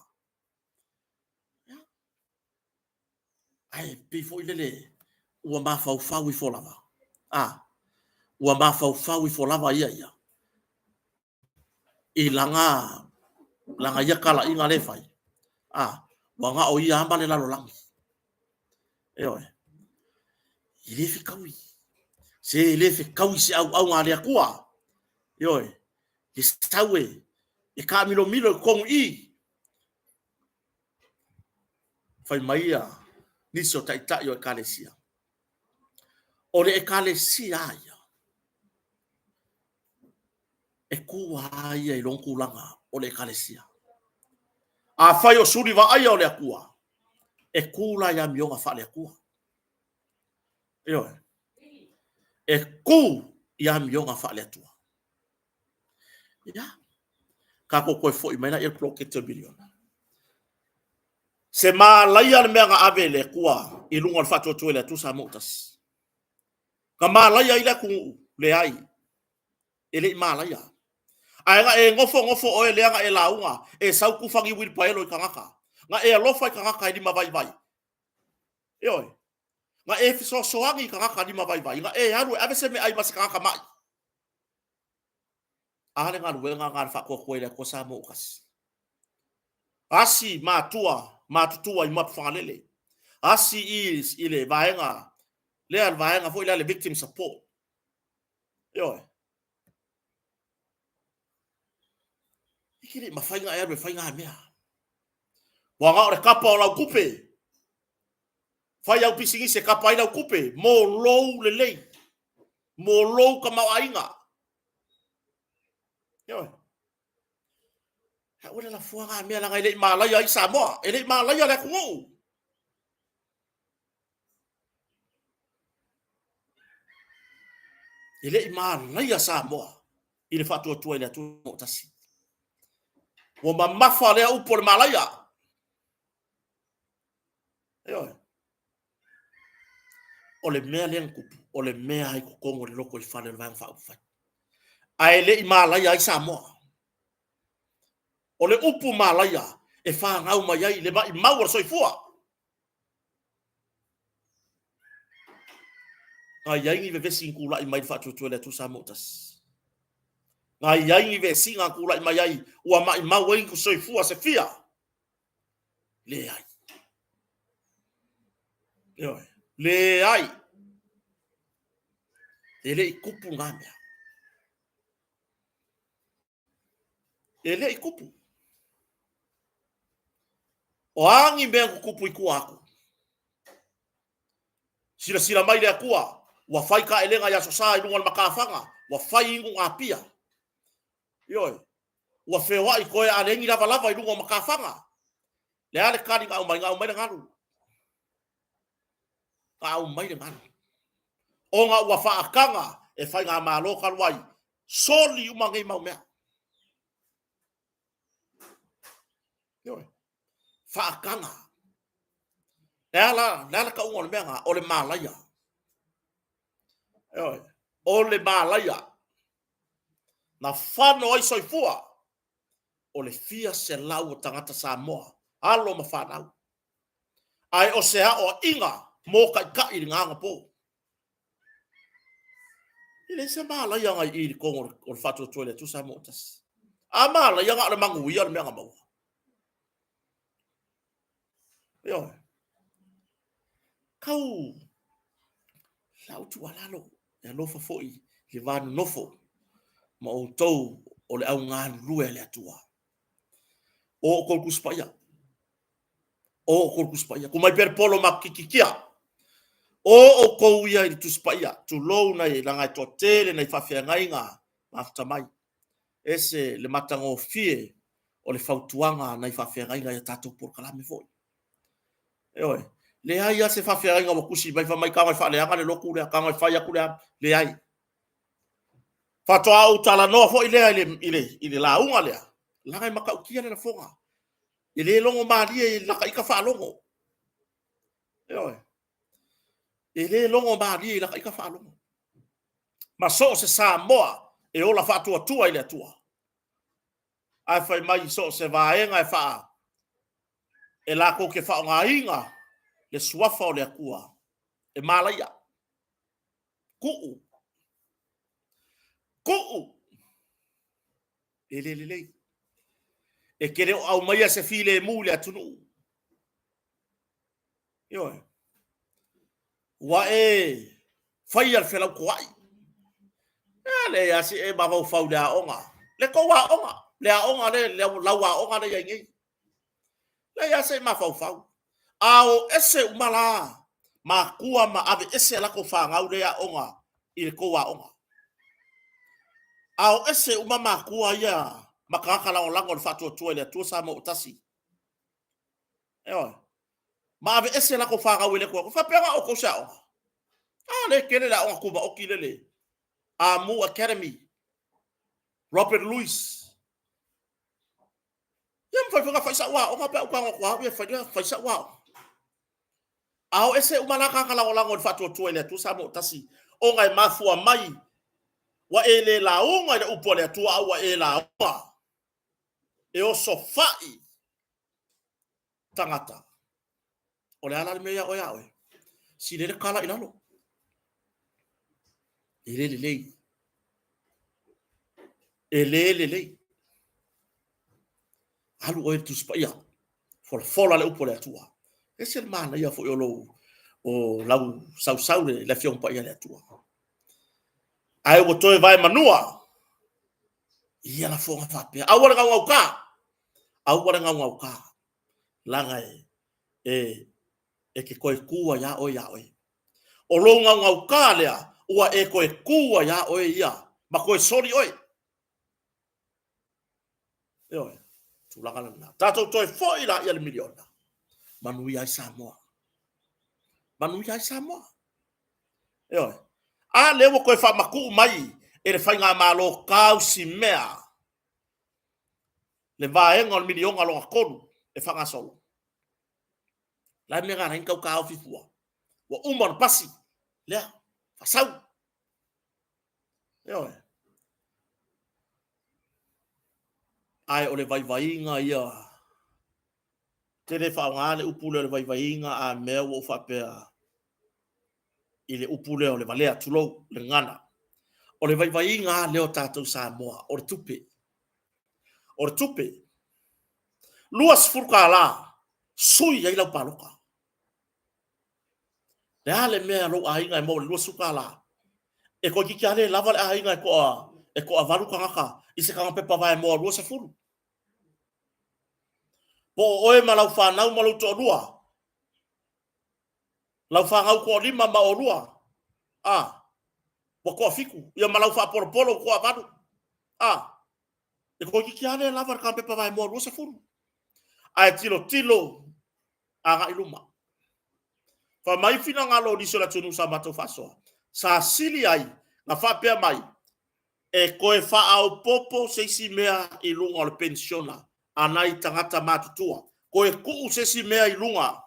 ai pe fo ile ua ma fau i fo lava ua ma fau i fo lava ia i langa ia kala inga le fai wa nga o ia amba le lalo langi i le fi kaui se le fi kaui se au nga le akua i stawe i ka milo kong i fai maia niso taita yo ekalesia o le ekalesia ia e kua ia i lonku langa o le ekalesia a fai o suri va ai o le akua e kula ia mionga fa le akua e ku ia mionga fa le tua ia ka ko ko fo imena il proket billion se ma la ia le mea ave le kua i lunga fa to le tu sa motas ka ma la ia ile ku le ai ele ma la ia ai nga e ngofo o le nga e launga e sau ku fangi wil paelo kangaka nga e lo fa kangaka di ma vai vai oi nga e fiso soangi kangaka di ma vai vai nga e haru ave se me ai mas kangaka mai ale nga lu nga fa ko le ko sa mo kas asi matua i mapfanele asi is ile vaenga le vaenga fo ile victim support yo ikiri mafainga erbe fainga mea wanga ore kapa ola kupe fai au pisingi se kapa ina kupe mo low le mo low kama ainga yo ha ora la fuanga mea la ile malaya i Samoa ile malaya la ku ile malaya Samoa ile fatu tu ile tu tasi wo mamafa le upo le malaya yo o le mea le kupu o le mea ai ko kongo le loko i fale le vang fa fa ai le malaya i Samoa o le upu malaya e fa ngau mai ai le mai mau so fua ai ai ni ve singula i mai fa tu le tu Samotas ai ai ni ve singa kula i mai ai ua mai mau ai ku so fua se fia le ai yo le ai ele kupu ngamia ele kupu o angi me kupu i kuaku sila mai le akua wa fai ka elenga ya sosa i lunga makafanga wa fai ingu apia yo wa fewa i koe alengi lava i lunga makafanga le ale kani ngau mai ngaru ngau mai ngaru o nga wa fa akanga e fai nga malo kalwai soli uma ngai mau mea yo fa akanga la ka ungol mea o le malaya yo o le malaya na fano ai soifua o le fia se lau o tangata Samoa alo mafanau ai o se o inga mo ka i nganga po ile se mala yanga i kongo o fatu toilet tu Samotas amala yanga le mangu ya le manga mau yo kau lau tu alalo ya no foi le van nofo ma o tou o le au ngan lue le atua o ko kuspaya ko mai per polo makikikia o ko ia i tu spaya tu lo na i langa to tele na i fafia ngainga after mai ese le matango fie o le fautuanga na i fafia ngainga ya tatu por kala me foi oi le ai se fafia ngainga mo kusi mai fa mai ka mai fa le anga le loku le ka mai fa ya kule le ai fa to au tala no foi le ile la unga le la ngai maka ukia le fonga ile longo mali e la ka fa longo oi ele longo mali la ka fa longo ma so se Samoa e ola fa tua ile tua ai fai mai so se vaenga e fa e la ko ke fa nga inga le suafa o le akua e malaya ku ele e kere au mai se file mule atunu yo wa e fai al fela ko ai le ya si e ba vo fa da onga le ko wa onga le onga le la wa onga le ngi le ya se ma fa ao ese umala ma kua ma ave ese la ko fa ngau le ya onga il ko wa onga ao ese umama kua ya makaka la lango le fatu tu le tu sa mo tasi ma ave ese la ko fa ngau le ko fa pega o ko sa o le kele la o ko ba o kilele Amu Academy, Robert Louis. Yam fai sa wa o ka pa ko ko ya fai sa wa. Ao ese umalaka kala ola ngol fatu tuele tu samo tasi. O ngai mafua mai. Wa ele la unga le upole tu wa e la wa. E o sofai tangata. O le ala me ya o ya o. Si le kala ilalo. Ele. Alu o tu spaya. For fola le upole tua. Ese mana ia fo yolo o lau sau le fiong pa ia le tua. Ai o toe vai manua. Ia la fonga fape. Au wala ngau ka. Au wala ngau ka. Langa e ke koe kua ya o. O lo ngau ka lea. Ua e koe kua ya o ia. Ma koe sori oi. Oi. Tu langa na. Tato toe foi la ia le miliona. Manui ai Samoa. Oi. A lewo koe fa maku mai. E le whainga malo kau si mea. Le vaenga o milionga longa konu. E whanga solo. Lai mea ngana hinkau ka au fifua. Wa umar pasi. Lea. Fasau. Oi. Ai o le vaivainga ia. Tere whaongale upule le vaivainga a mea o whapea. I le upule o le valea tulou le ngana. O le vaivainga leo tātou Samoa. O le tupe. Luas furka la. Sui ai lau paloka. Le ale mea lo ainga e mo luas furka la. E ko kiki ale lava le ainga e ko avaru kangaka. I se kanga pepa vai mo luas e furu. Po oe ma lau whanau ma lau to lua. Lau whangau ko lima ma o lua. Wa ko fiku. Ia ma lau whaporo ko avaru. E ko kiki ale lava le kanga pepa vai mo luas e furu. Ai tilo aga iluma. Fa mai fina ngalo di sola tunu sa mato faso. Sa sili ai na fa pe mai. E koe fa au popo se si mea ilunga le pensiona. Anai tangata matutua. Koe ku se si mea ilunga.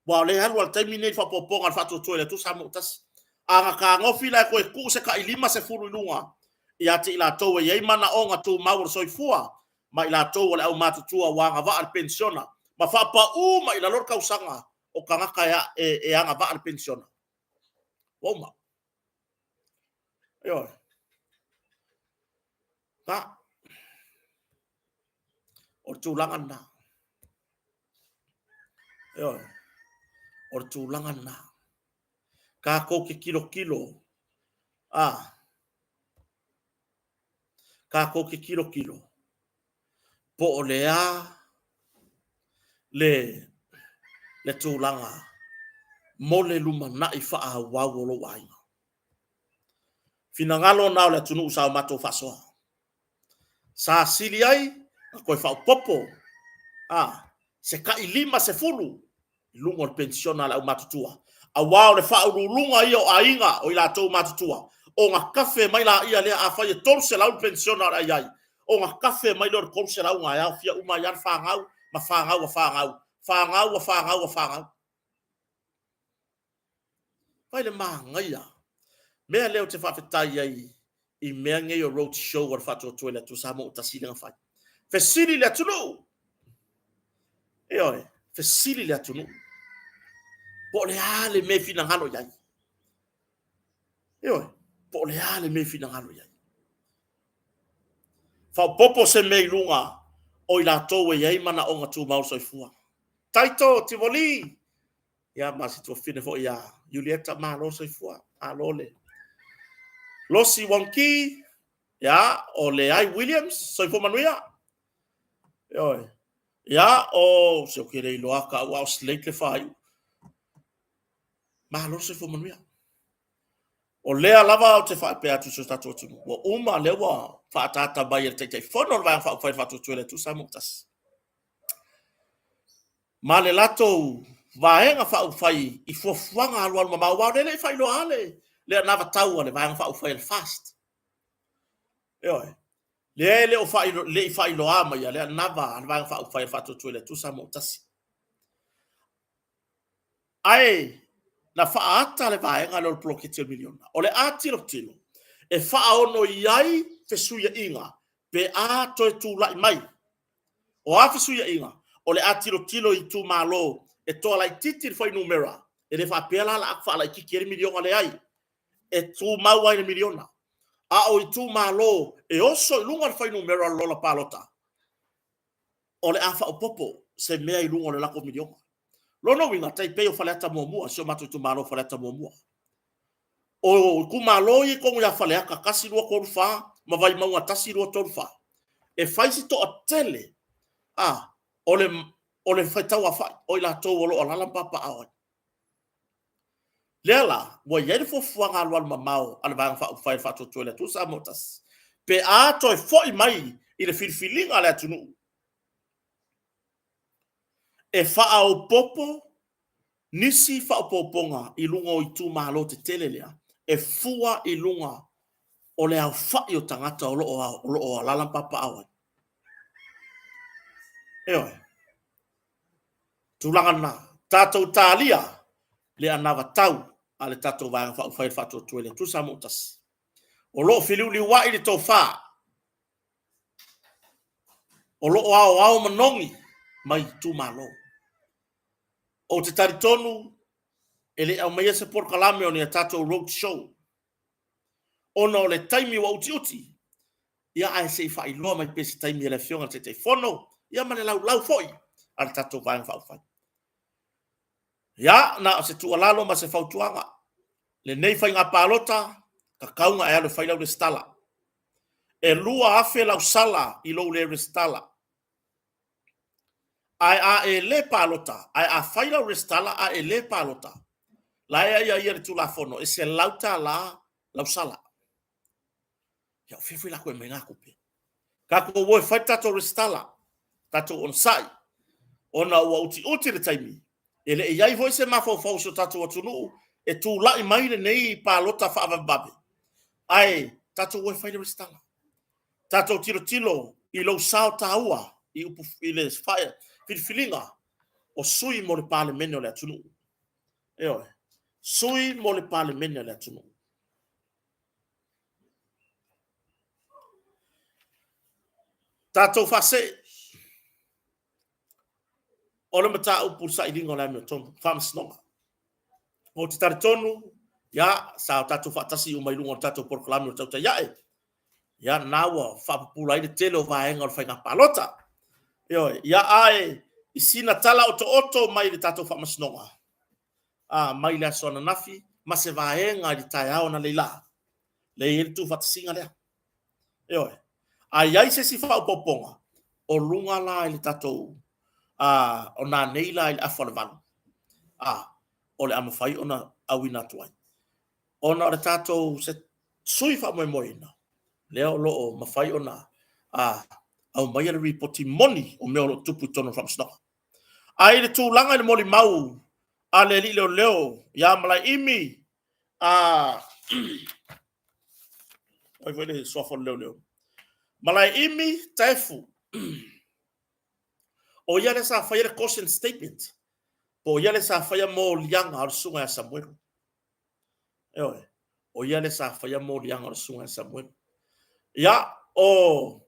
Wa le halu al terminate fa popo ngal fa to le tu sa motas. Aga ka ngofi la koe ku se ka ilima se furu ilunga. Ia te ila towe ye mana onga tu maur soifua. Ma ila towe le au matutua wanga va al pensiona. Ma fa pa ma ila lor kausanga. O kangaka ya e anga va al pensiona. Woma. Yo. Ta. O tulangan na. Yo. O tulangan na. Ka ko ke kilo. Ka ko ke kilo. Po o lea le tulanga. Mole luma na i faa wawolo wainga. Finangalo nao le tunu usao mato fasoa. Sa sili ai, koe fao popo. Se ka ilima se fulu. Lungo le pensiona la au matutua. A wao le fao lunga ia o ainga o ila tau matutua. O nga kafe mai la ia lea a fai e torse la au pensiona la iai. O nga kafe mai lor korse la unga ia fia uma iar whangau. Ma whangau. Vai le mangaia. Mea leo te whawhetai ai i mea ngai o road show ar whatua toilet tu sa mo o tasili nga whai. Fesili le atunu. Fesili le atunu. Po le ale me fina ngalo iai. Po le ale me fina ngalo iai. Whao popo se mei lunga o i la towe iai mana o ngā tū mau soifua. Taito, Tivoli. Ia masi tua fine fo ia Julieta ma lo soifua. Alole. Losi Wonki, ya, o Leai Williams, soifua manuia. Ya, o se o kere iloaka au slate le whai. Ma lo soifua manuia. O lea lava o te whai pea tu so tatu atu. O uma lewa whaatata bai e teitei whono o vai whai whatu tuele tu sa moktas. Ma le lato vaenga whau whai i fuafuanga alualu ma mau wau lele whai lo ale. le na tau le vai fa fa fast yo le o fa le fa lo ama ya le na vai fa to le tu sa mo tasi ai na fa ata le vai ngalo plokete miliona o le atilo tilo e fa ono iai fe suya inga pe a to tu la mai o a fe suya inga o le atilo tilo i tu malo e to la titi foi numera e le fa pela la fa la ki miliona le ai e tu maua i miliona a o i tu malo e oso i lunga foi numera lola palota o le afa o popo se mea i lunga le lako miliona lono winga tai pe o faleta mo so matu tu malo faleta mo o ku malo i ko ya fale aka kasi ro ko fa ma vai mau tasi ro to fa e fai si to tele ole fai tau a fai o la to o la papa a lela wa ye fo fuanga lo ma mau ala va fa fa to le tu sa motas pe a to fo i mai i le filfilinga ala tunu e fa o popo nisi fa o poponga i lunga o tu malo te tele lea e fua i lunga o le au fa i o tangata o lo la papa a tulanga na tatou talia le anava tau ale tatou va fa to le tu sa motas o lo filiu li wa i le tofa o lo ao manongi mai tu malo o te taritonu ele au mai se por kalame o ni tatou road show ona o le taimi wa uti ia ai se fa i lo mai pesi taimi ele fionga te fono ia mane lau foi al tatou va fa ya na se tu alalo ma se fautuanga le nei fai nga palota ka kaunga e le fai lau le stala e lua afe lau sala i lo le stala ai a e le palota ai a fai lau le stala a e le palota la ia ia tu la fono e se lauta lau sala ya fifi la ko menga kupe ka ko wo fai tato le stala tato on sai ona wa uti le taimi ele e iai voise mafo so tato atunu e tu la i mai nei palota fa babe ai tato wo fai le stala tato tilo i lo sao taua i upu i le fire filfilinga o sui mo le parlemento le atunu sui mo le parlemento le atunu tato fase o le mata upu sa i dingo la me tonu fams nonga o te taritonu ya sa tato fatasi o mai lungo tato por klamo tau ya nawa fa pula i te lo va enga o fa palota ya ai i sina tala oto mai le tato fa masnonga mai le sona nafi ma se va enga di tai na leila le il tu fatsinga le ai se si fa poponga o lunga la le tato ona neila il afalvan o le amafai ona awina tuai ona le tato se sui fa moina leo lo mafai ona au mai le reporti moni o me o tupu tono from snow ai le tūlanga le moli mau a le li leo ya mala imi ai foi le sofo leo mala imi taifu o ia le sa fai le caution statement po ia le sa fai mo lianga al sunga Samuel o ia le sa fai mo lianga al sunga Samuel ya o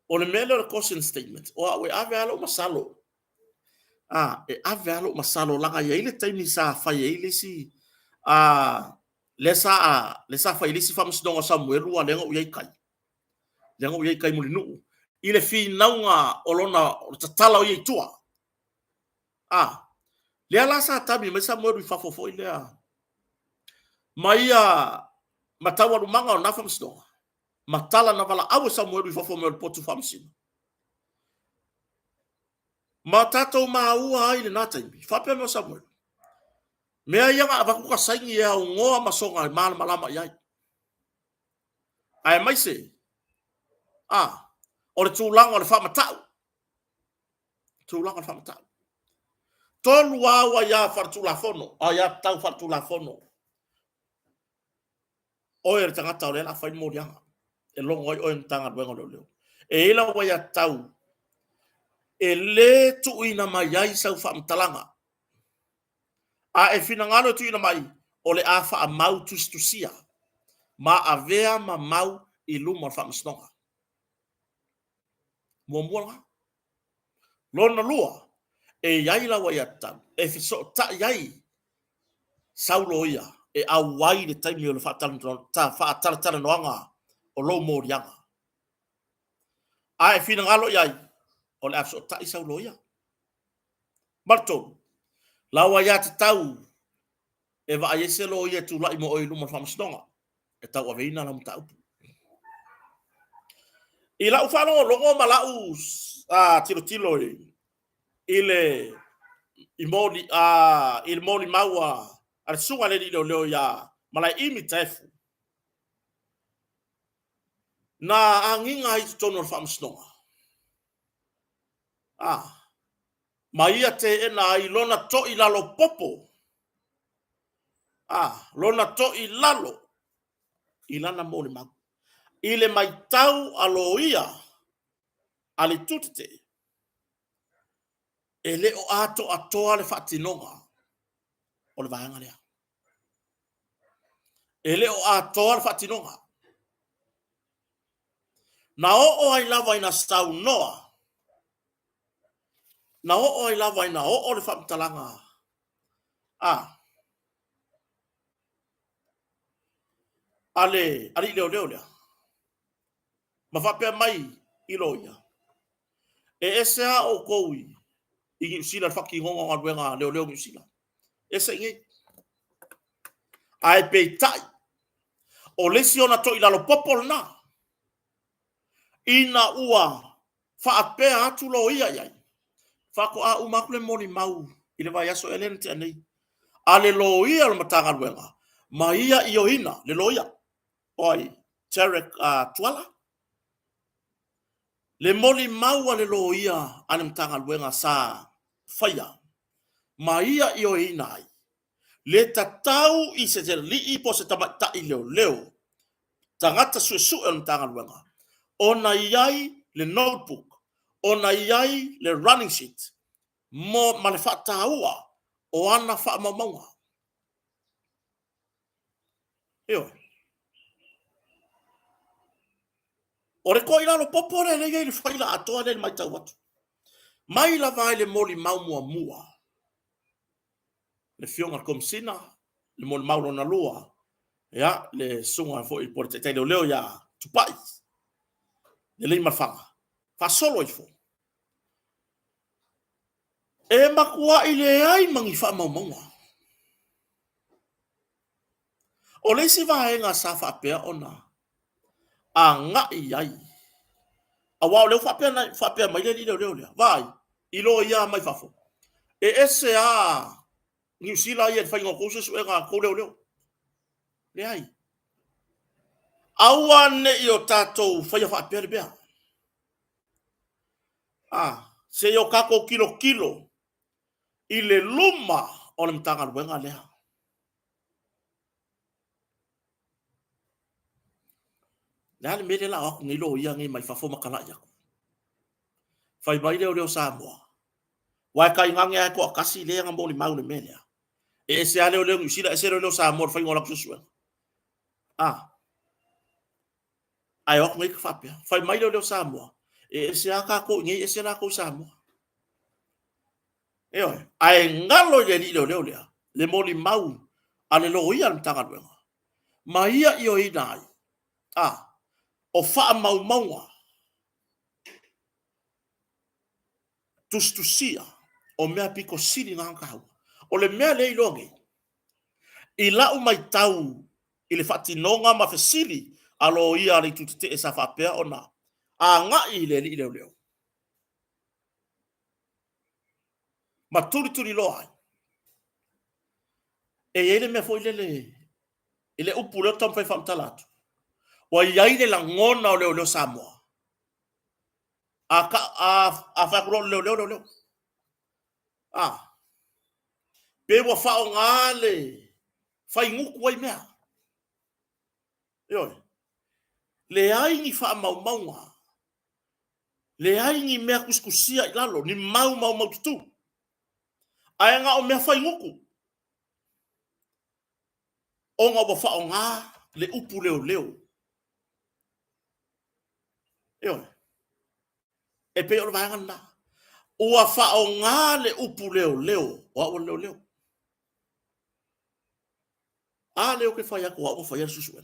le mele le caution statement o we ave alo masalo e ave alo masalo langa ia ile taimi sa fai ile si le sa fai ile si fam sdonga Samuel wa lenga uyai kai mulinu ile fi naunga olona tatala uyai tua le ala sa tabi me Samuel fa fofo ile maia matawa lumanga o nafam sdonga matala na vala awe Samuel fa fofo me potu famsin matato maua ile natai fa pe me Samuel me ia ba ku ka saingi ya ngoa masonga mal malama yai ai mai se o le tūlanga o le whamatau. Tūlanga o le whamatau. Tolu awa ia whartula whono, ia tau whartula whono. o e tangata o le la fai mo dianga e longo o e tanga wenga leo e ila wa ya tau e le tu ina mai ai sau fa mtalanga a e fina ngalo tu ina mai o le afa a mau tusia ma avea ma mau i luma fa msnonga mo mo lona lua e yai la wa ya tau e fiso ta yai saulo ia e au wai le taimi o le whaatalantala noanga o lo morianga. A e whina ngalo iai o le afso tai saulo ia. Marto, lawa ia te tau e wa aiese lo ia tu lai mo o ilu mo whamastonga e tau aveina la muta upu. I lau whano longo ma lau tilo i le i moli maua ale sunga le leo ia malai imi taifu. Na anginga i tono whamastonga. Maia te ena i lona to i lalo popo. Lona to i lalo. I lana mole mau. I le mai tau aloia. Ale tutite. E le o ato atoa le whaatinonga. O le vahanga lea. E le o atoa le whaatinonga. Na o ai lava ina stau noa. Na o ai lava ina o le whaamtalanga. Ale leo lea. Ma whapea mai i loia. E esea o koui. I New Zealand whaki honga ngā ruenga leo New Zealand. Ese inge. Ai pei tai. O lesi ona to i lalo popol na. Ina ua whaapea atu lo ia iai. Whako a umakule moni mau. I le vai aso elene te anei. A le lo ia le matanga ruenga. Ma ia i o hina. Le lo ia. Oi. Terek tuala. Le moli mau a le lo ia. Ane matanga ruenga sa whaia. Ma ia i o hina ai. Le tatau i se te li po se tamata i leo. Tangata suesu e matanga ruenga. Ona iai le notebook. Ona iai le running sheet. Mo male whaataua. O ana whaamaunga. Eo. O re ko ilalo popore le iai le whaila atoa le mai tau atu. Mai la vai le moli mau mua. Le fionga komsina. Le moli mau na lua. Ya, le sunga fo i por te leo ya tupai. Le lima fanga. Fa solo i fo. E makua i le ai mangi whaamaunga. O le si vaenga sa whapea ona. A nga i ai. A wao leo whapea mai le leo. Vai, i lo ia mai whafo. E ese a New Zealand ia whainga kousa su e ngā kou leo. Le ai. Aua ne i o tātou whaia whapea le bea. Se i o kako kilo. I le luma o le mtanga luenga lea. Le mele la aku ngi lo ia ngi mai whafo makala ia. Whai mai leo Samoa. Wai kai ngange ai ko akasi le nga moli mau le mele. E se ale leo New Zealand e se leo Samoa whainga la kususua. Ai ok ngai whapea. Whai mai leo Samoa. E se a kako ngi e se la ko Samoa. Eo, ai ngalo ye li leo lea. Le moli mau ale lo ia le mtanga luenga. Ma ia i o inai. O wha maunga. Tustusia. O mea piko siri ngā kahau. O le mea le ilongi. I lau mai tau. I le whatinonga ma fesiri. Alo ia le tutite e sa whapea o na. A ngā i le li leo. Ma turi loa. E ele mea fo ile le upu leo tam whai whamtalatu. O iai le la ngona o leo Samoa. A whakuro leo. Pe wa whao ngāle. Whai nguku ai mea. Yo. Le ai ni fa mau maunga. Le ai ni mea kuskusia ilalo ni mau tutu. Ai nga o mea fai nguku. O nga o fa o nga le upu leo. Yo. E pe o vai ngana. Ua fa o nga le upu leo. O leo. A leo ke fai aku o fai susu.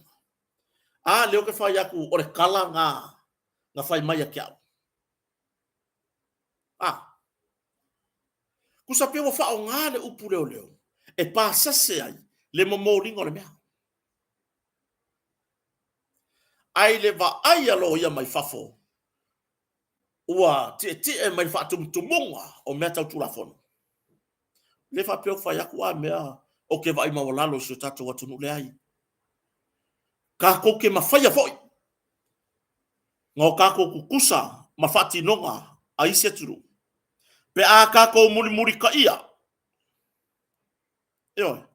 A leo ke fai aku o le kala nga fai mai aki au. Kusa pe o fa o nga le upu leo. E pa sase ai le momolingo le mea. Ai le va ai alo ia mai fafo. Ua te e mai fa tumutunga o mea tau tulafono. Le fa pe o fa yaku a mea o ke vai mawalalo so tato watunu le ai. Ka ko ke mafaya foi. Ngau ka ko kukusa mafati nonga a ise turu. Pe a ka ko muri ka ia. Yo.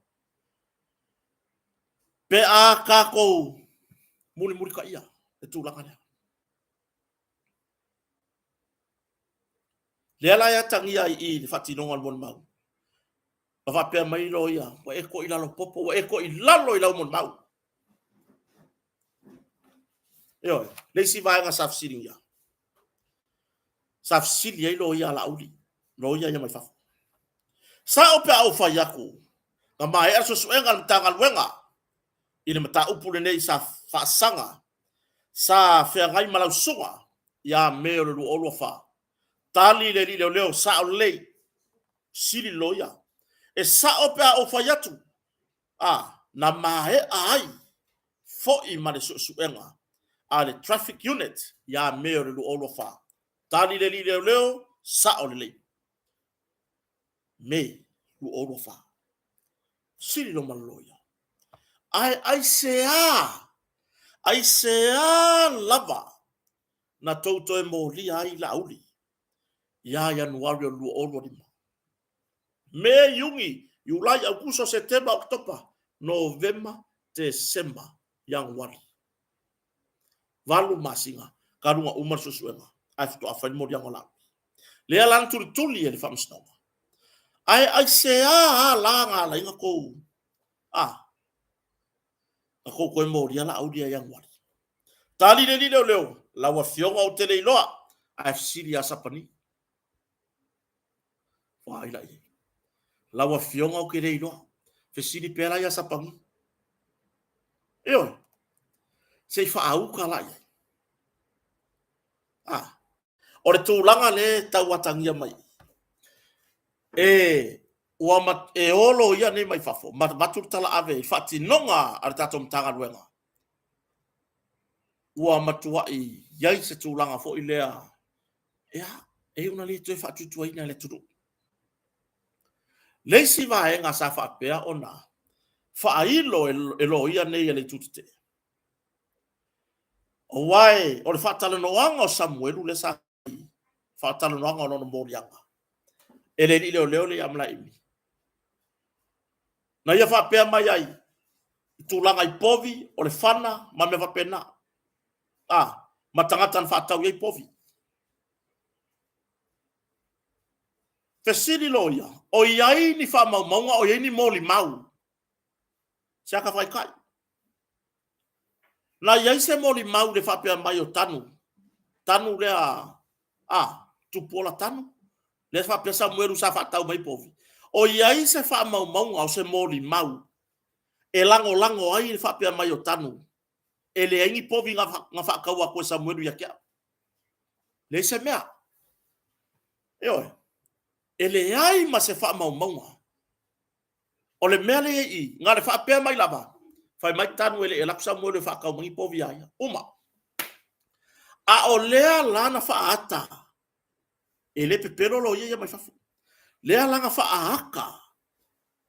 Pe a ka ko muri ka ia. E tu langa lea. Le ala ya tangia i le fati nonga mon mau. Va pe mai lo ia. Wa e ko ilalo popo. Wa e ko ilalo ila mon mau. Yo. Le si vai nga saf siring ia. Saf sili ia lo ia la uli. Lo ia mai fafo. Sa o pe au fa yaku. Nga mai aso suenga mtanga luenga. Ina mata upule nei sa fa sanga. Sa fe ngai malau sunga. Ya meo le olo fa. Tali le leo sa o lei. Sili loia. E sa o pe au fa yatu. Na mahe ai. Fo i male suenga. A le traffic unit. Ya meo le olo fa. Tali le leo sa o lei. Me lu olo fa. Sili lo maloia. Ai sea lava na toto e moli ai la uli. Ya Januari lu olo lima. Me yungi, Julai, Agosto, September, Oktober, November, December, Januari. Valu masinga, karunga umar susuenga. Ai fito afani mo diango la. Lea lang tuli e le famsnoma. Ai sea langa la inga ko. Ako koe mori ala audia yang wari. Tali le leo, la wa fionga o tele iloa, a fsiri a sapani. Wa ila i. La wa fionga o kere iloa, fsiri pela ya sapani. Eo, se fa auka la i. Ore tūlanga le tauatangia mai. E olo ia nei mai fafo, matur tala ave, fati nonga ar tato mtanga luenga. Ua matua i yai se tūlanga fo i lea. Una le tue fatutua ina le turu. Leisi vaenga sa whapea ona. Whailo e lo ia nei le tutite. O wai, o le whatala noanga o Samuelu le sa whatala noanga o nono morianga. E le leo le amla imi. Na ia whapea mai ai. I tūlanga i povi, o le whana, ma me whapena. Ma tangatan whatau i povi. Fesiri lo ia. O iai ni whamau maunga, o iai ni moli mau. Siaka whai kai. Na iai se moli mau le whapea mai o tanu. Tanu lea, tupola tanu. Le whapea Samuelu sa whatau mai povi. O iai se whamau maunga o se moli mau. E lango ai le whapea mai o tanu. E le aingi povi nga whakau a koe Samuelu ia kia. Le se mea. E le ai ma se whamau maunga. O le mea le i, ngā le whapea mai lava. Whai mai tanu ele e laku Samuelu e whakau mangi povi aia. Uma. A o lea lana whaata. E le pepero lo ia mai whafu. Lea langa whaaka.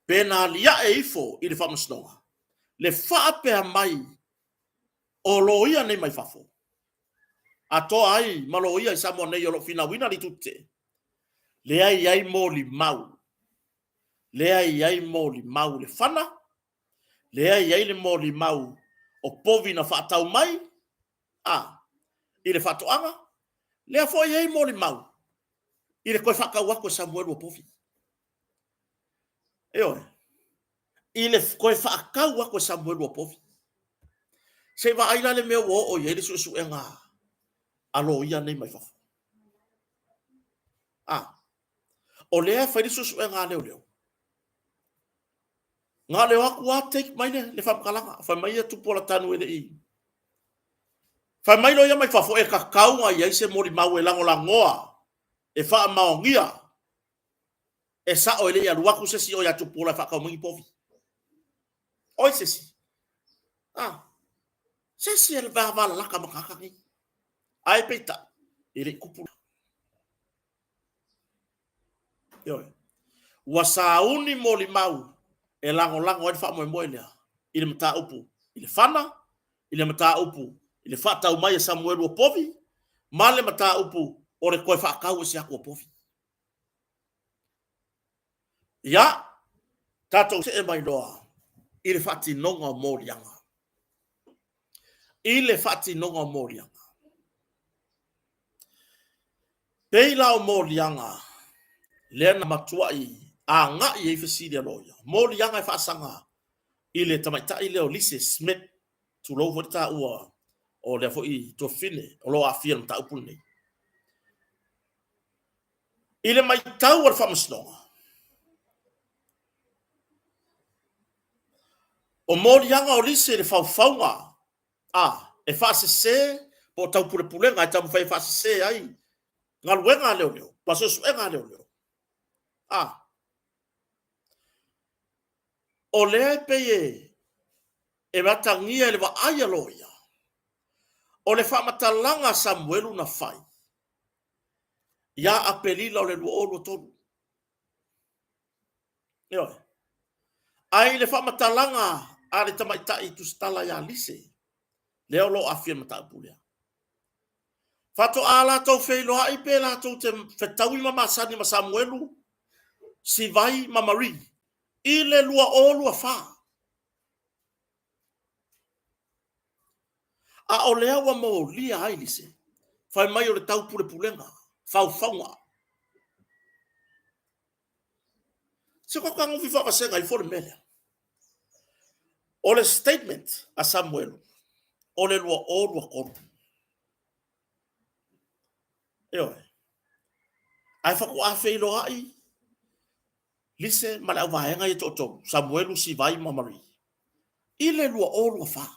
Pena lia e ifo i le whamasnonga. Le whaapea mai. O lo ia nei mai whafu. A toa ai, malo ia i Samoa nei o lo fina wina li tute. Lea iai moli mau. Lea iai moli mau le whana. Lea iai le moli mau o povi na whaatau mai, i le whaatoanga, lea fo iei mo le mau, i le koe whakau ako Samuel o povi. I le koe whakau ako Samuel o povi. Se wa aila le mea o iei le su e ngā, alo ia nei mai whafo. O lea whairi su e ngā leo leo. Ngā leo aku a take mai le whamkalanga, whai mai a tupola tanu e le i. Whai mai loia mai whafo e kakau ngā iei se mori mau e lango la ngoa, e wha maongia, e sa o ele ia luaku se si o ia tupola whakau mungi povi. Oi se si. Se si e le vāwala laka makakangi. Ai peita, i le kupula. Ua sauni mori mau, e lango e wha moe moe lea, i le mata upu, i le whana, i le mata upu, i le whatau mai e Samuel o povi, ma le mata upu, o le koe whakau e si ako o povi. Ia, tātou se e mai loa, i le whati nonga o mōrianga. I le whati nonga o mōrianga. Peila o mōrianga, lea na matua i, a ngā i e whasiri aloia. Mōrianga e whaasanga, i le tamaita i leo Lise Smith, tu lau fo ta ua, o lea fo i to fine, o lo a fia na ta upune. I le mai tau al whamasnonga. O mōrianga o Lise le whauwhaunga, e whaasese, po tau purepulenga, e tamu whai whaasese ai, ngā luenga leo leo, pasosu e ngā leo leo. O lea peye, e matangia le wa aia loia. O le whamatalanga Samuelu na whai. Ia apelila o le lua olu tonu. Ai le whamatalanga a le tamaita i tustala ia Lise. Leo lo afia mata apulea. Fato ala tau feilo hai pe la tau te whetaui mamasani ma Samuelu. Si vai mamari. I le lua olu a wha. A o lea wa mo lia ai Lise. Whai mai o le tau pule pulenga. Fau faunga. Se kwa kangu fifa kasenga i fore mele. O le statement a Samuelu. O le lua olu a koru. Ai whaku a feilo ai. Lise male au vahenga i toto. Samuelu si vai mamari. I le lua olu a wha.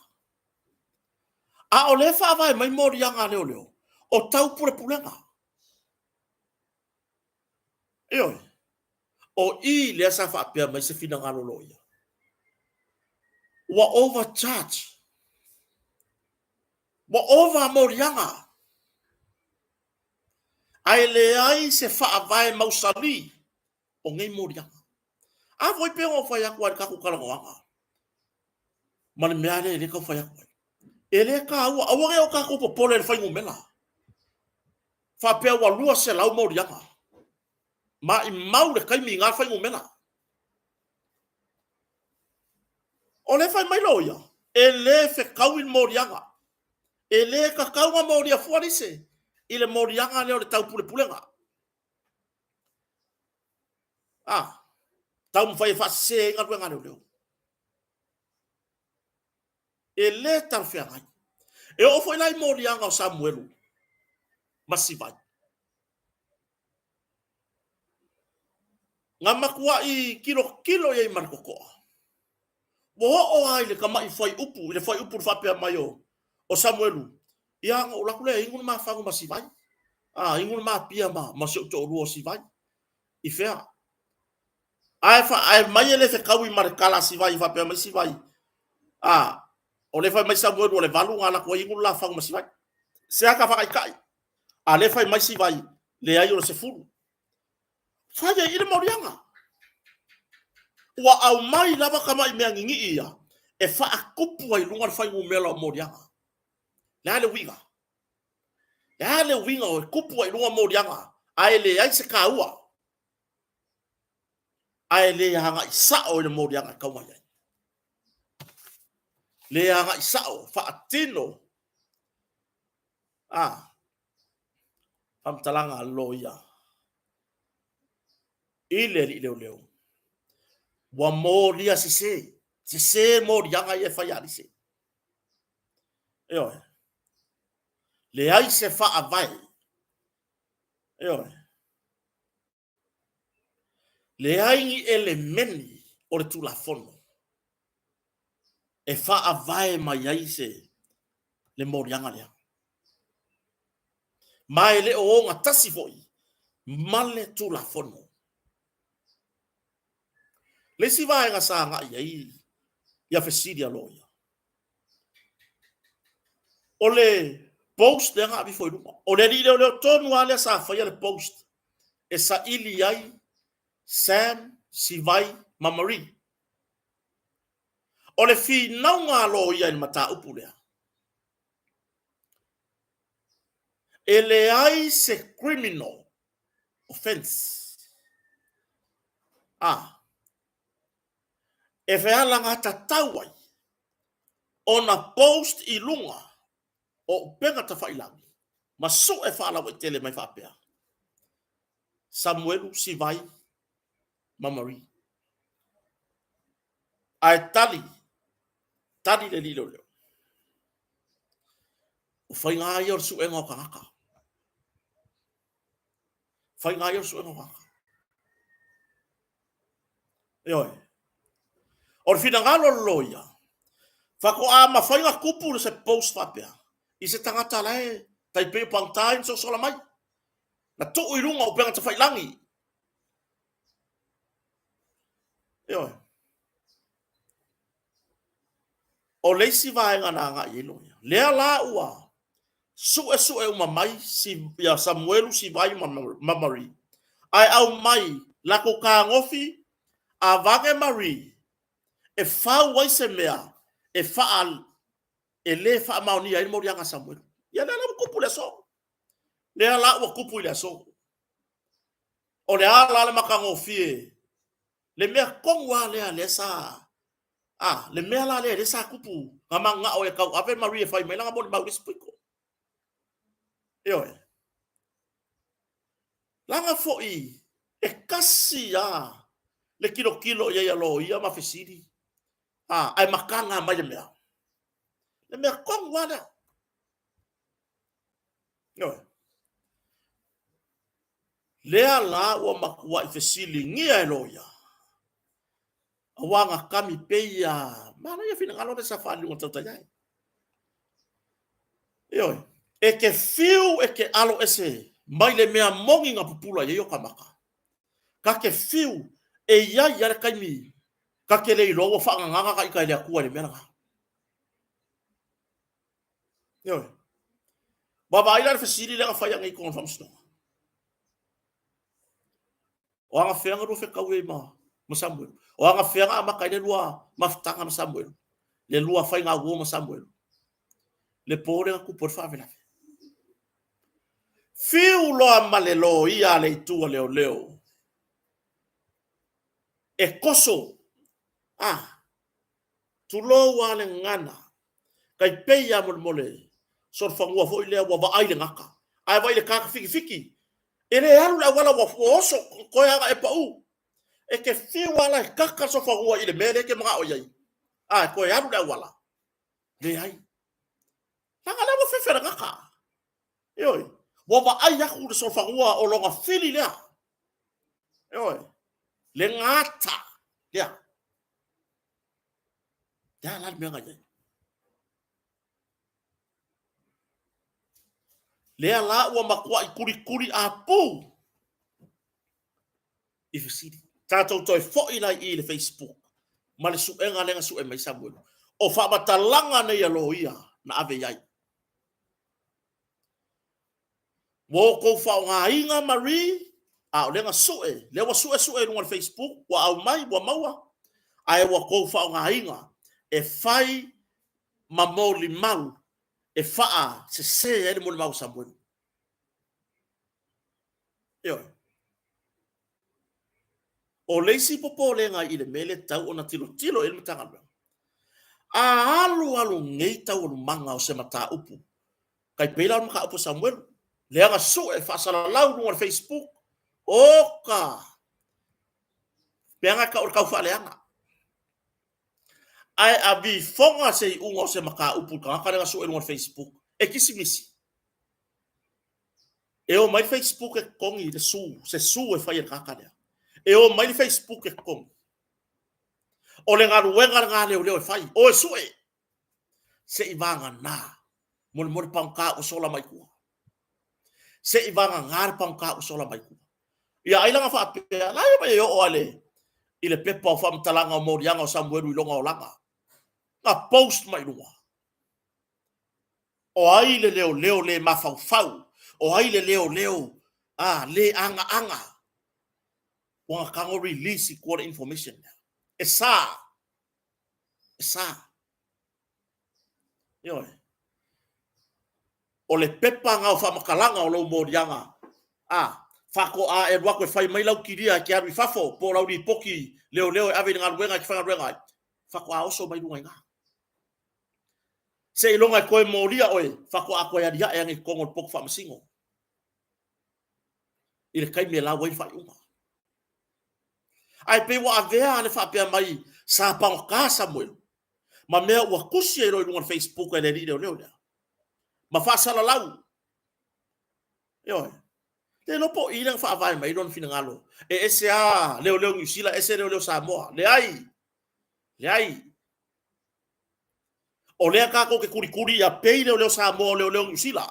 A o le wha vai mai mori anga leo leo. O tau pure pulenga. O i le sa wha pia mai se fina ngalo loia. Wa overcharge. Wa over mori anga. Ai le ai se wha vai mausali. O ngai mori anga. A voi pe o whai aku ar kaku karangoanga. Mane meare le kau whai aku. Ele ka ua awage o kaku po pole le whai ngumela. Wha pia wa lua se lau mori anga. Ma i mau le kaimi ngā whai ngumela. O le whai mai loia. E le fe kauin mori anga. E le ka kaunga mori a fuarise. I le mori anga leo le tau pule pulenga. Tau mwhai whase ngā ruenga leo leo. E le tau whea ngai. E ofo ilai mori anga o Samuelu. Masivai. Ngā makua i kilo iei marikokoa. Wo o ai le kamai whai upu. Le whai upu whapea mai o Samuelu. Ia ngā ulakule inguna maa whangu masivai. Inguna maa pia maa. Masio to rua sivai. I whea. Ai mai ele fe kaui marikala sivai whapea mai sivai. O le whai mai Samuelu o le valu ngā la kua inguna la whangu masivai. Se aka whakai kai. A le whai mai sivai. Le ai o le se furu. Whaia i le morianga. Ua au mai lava kamai mea ngingi ia. E wha kupu ai lunga le whai umela o morianga. Le ale winga. Le ale winga o e kupu ai lunga morianga. Ai le ai se kaua. Ai le hanga i sa o le morianga kaumai ai. le anga isao faatino am talanga loia ile leo wa moria se moria ia fa ya se yo le ai se fa avai yo le ai elementi o le tulafono e fa avai mai ai se le morianga lea mai le o nga tasi foi male tulafono le si vai nga sa nga ia fesidi aloia o le post de nga bi foi o le li le tonu ale sa fa le post e sa ili ai Sam si vai mamari o le fi naunga aloia in mata upulea ele ai se criminal offense e feala ngata tawai ona post i lunga o penga ta failangi ma so e fala wa tele mai fapea Samuelu si vai mamari ai tali le lilo leo o fai nga yo su engo kaka fai nga yo su engo kaka yo o fina ngalo loia fa ko ama fai nga kupu se post fapea i se tangata lai tai pe pangtain so sola mai na to i lunga o penga ta failangi yo o leisi vai nga nga yelo le la ua su e uma mai si ya Samuelu si vai mamari ai au mai la ko ka ngofi a vage mari e fa wai se mea e fa al e le fa mauni ai mo rianga Samuelu ya la kupu le so le la ua kupu le so o le ala le makango fie le mea kongwa le sa le mea la le sa kupu ngama nga o e kau ave maria fai mai langa mo le mauri spiko yo langa foi e kasi le kilo ya lo ia ma fesiri ai makanga mai le mea kongwa yo le ala o makua i fesili ngia e loia awanga kami peia mana ia fina ngalo de safari o tata yai yo e ke fiu e ke alo ese mai le mea mongi nga pupula ye yo kamaka ka ke fiu e ia ia kai mi ka ke le lo fa nga ka ika le ku le mea yo baba ila fesili le fa yang i confirm sto o nga fenga ro fe kawe ma Samuel o nga fenga ma kai le lua maftanga ma Samuel le lua fa nga go ma Samuel le pore ku por fa vela fiu lo amalelo ia le tu leo e koso tu lo wale ngana kai peia mole sor fangua foi le wa ai le ngaka ai vai le kaka fiki ele alu la wala wa foso ko ya e pau e ke fiu wala kaka so fangua ile mele ke mga oyai ko ya alu la wala le ai tanga la fe fe ngaka yoi wa ai ya ku so fangua o longa fili le yoi le ngata ya la me ngaja le la wa makua i kuri a pu i fesidi tato toi fo ina i le Facebook ma le su enga lenga su e mai Samuel o fa batalanga ne ya loia na ave yai wo ko fa nga inga mari a lenga su e le wa su e no Facebook wa au mai wa maua ai wa ko fa nga inga e fai mamoli mau e fa se ele mo mau Samuel yo o leisi popo le nga i le mele tau ona tilo ele matanga alu ngei tau manga o se mata upu. Kai pela maka upu Samuel. Leanga su e fasala lau no Facebook. Oka. Peanga ka or kau fa leanga. Ai abi fonga se ungo se maka upu ka ka su e no Facebook. E kisimisi. E o mai Facebook e kongi de su, se su e fai ka ka. E o mai Facebook e kongi. O le ngā ruenga ngā leo e fai. O e su e. Se i vanga na. Mole pangka o sola mai kua. Se i vanga ngar pangka o sola mai kua. Ia ai langa fa pe la ia yo ole. Ile pepa o fam talanga o morianga o Samuel i longa o langa. Na post mai lua. O ai le leo le mafau. O ai le leo le anga. O nga kango release i kua information. E sa. Yo. O le pepa nga o whamakalanga o lau morianga. Whako a e wako e whai mai lau kiria ki aru i whafo, po lau ni poki leo e awe ngā ruenga ki whanga ruenga. Whako a oso mai runga ngā. Se ilonga e koe moria oe, whako a koe adia e angi kongo le poku whamasingo. I le kai me lau wai whai unga. Ai pe wa avea le whapea mai sa pao ka Samuel. Ma mea ua kusia i roi runga Facebook e le ri leo. Ma whaasala lau. Yo. Te lopo ilang whaavai mai ron fina ngalo. E ese a leo New Zealand, ese leo Samoa. Le ai. O lea kako ke kurikuri a pei leo Samoa, leo New Zealand.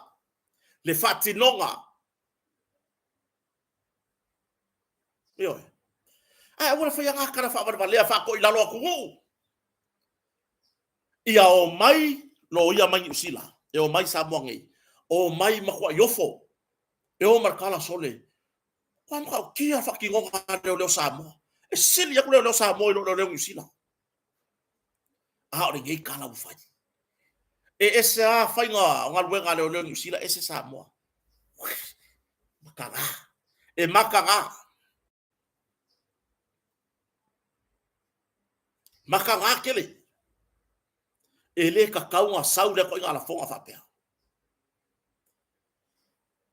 Le whatinonga. Yo. Ai, wana whai anga kara whaavara lea whako i lalo aku ngou. Ia o mai, lo ia mai New Zealand. E o mai Samoa ngei. O mai makua iofo. E o markala sole. Kwan ka kia whakingonga leo Samoa. E sili aku leo Samoa i leo New Zealand. O le ngei kala ufai. E ese a whai ngā ruenga leo New Zealand, ese Samoa. Makanga. E makanga. Makanga kele. E le kakaunga sau le koe ngā la fonga whapea.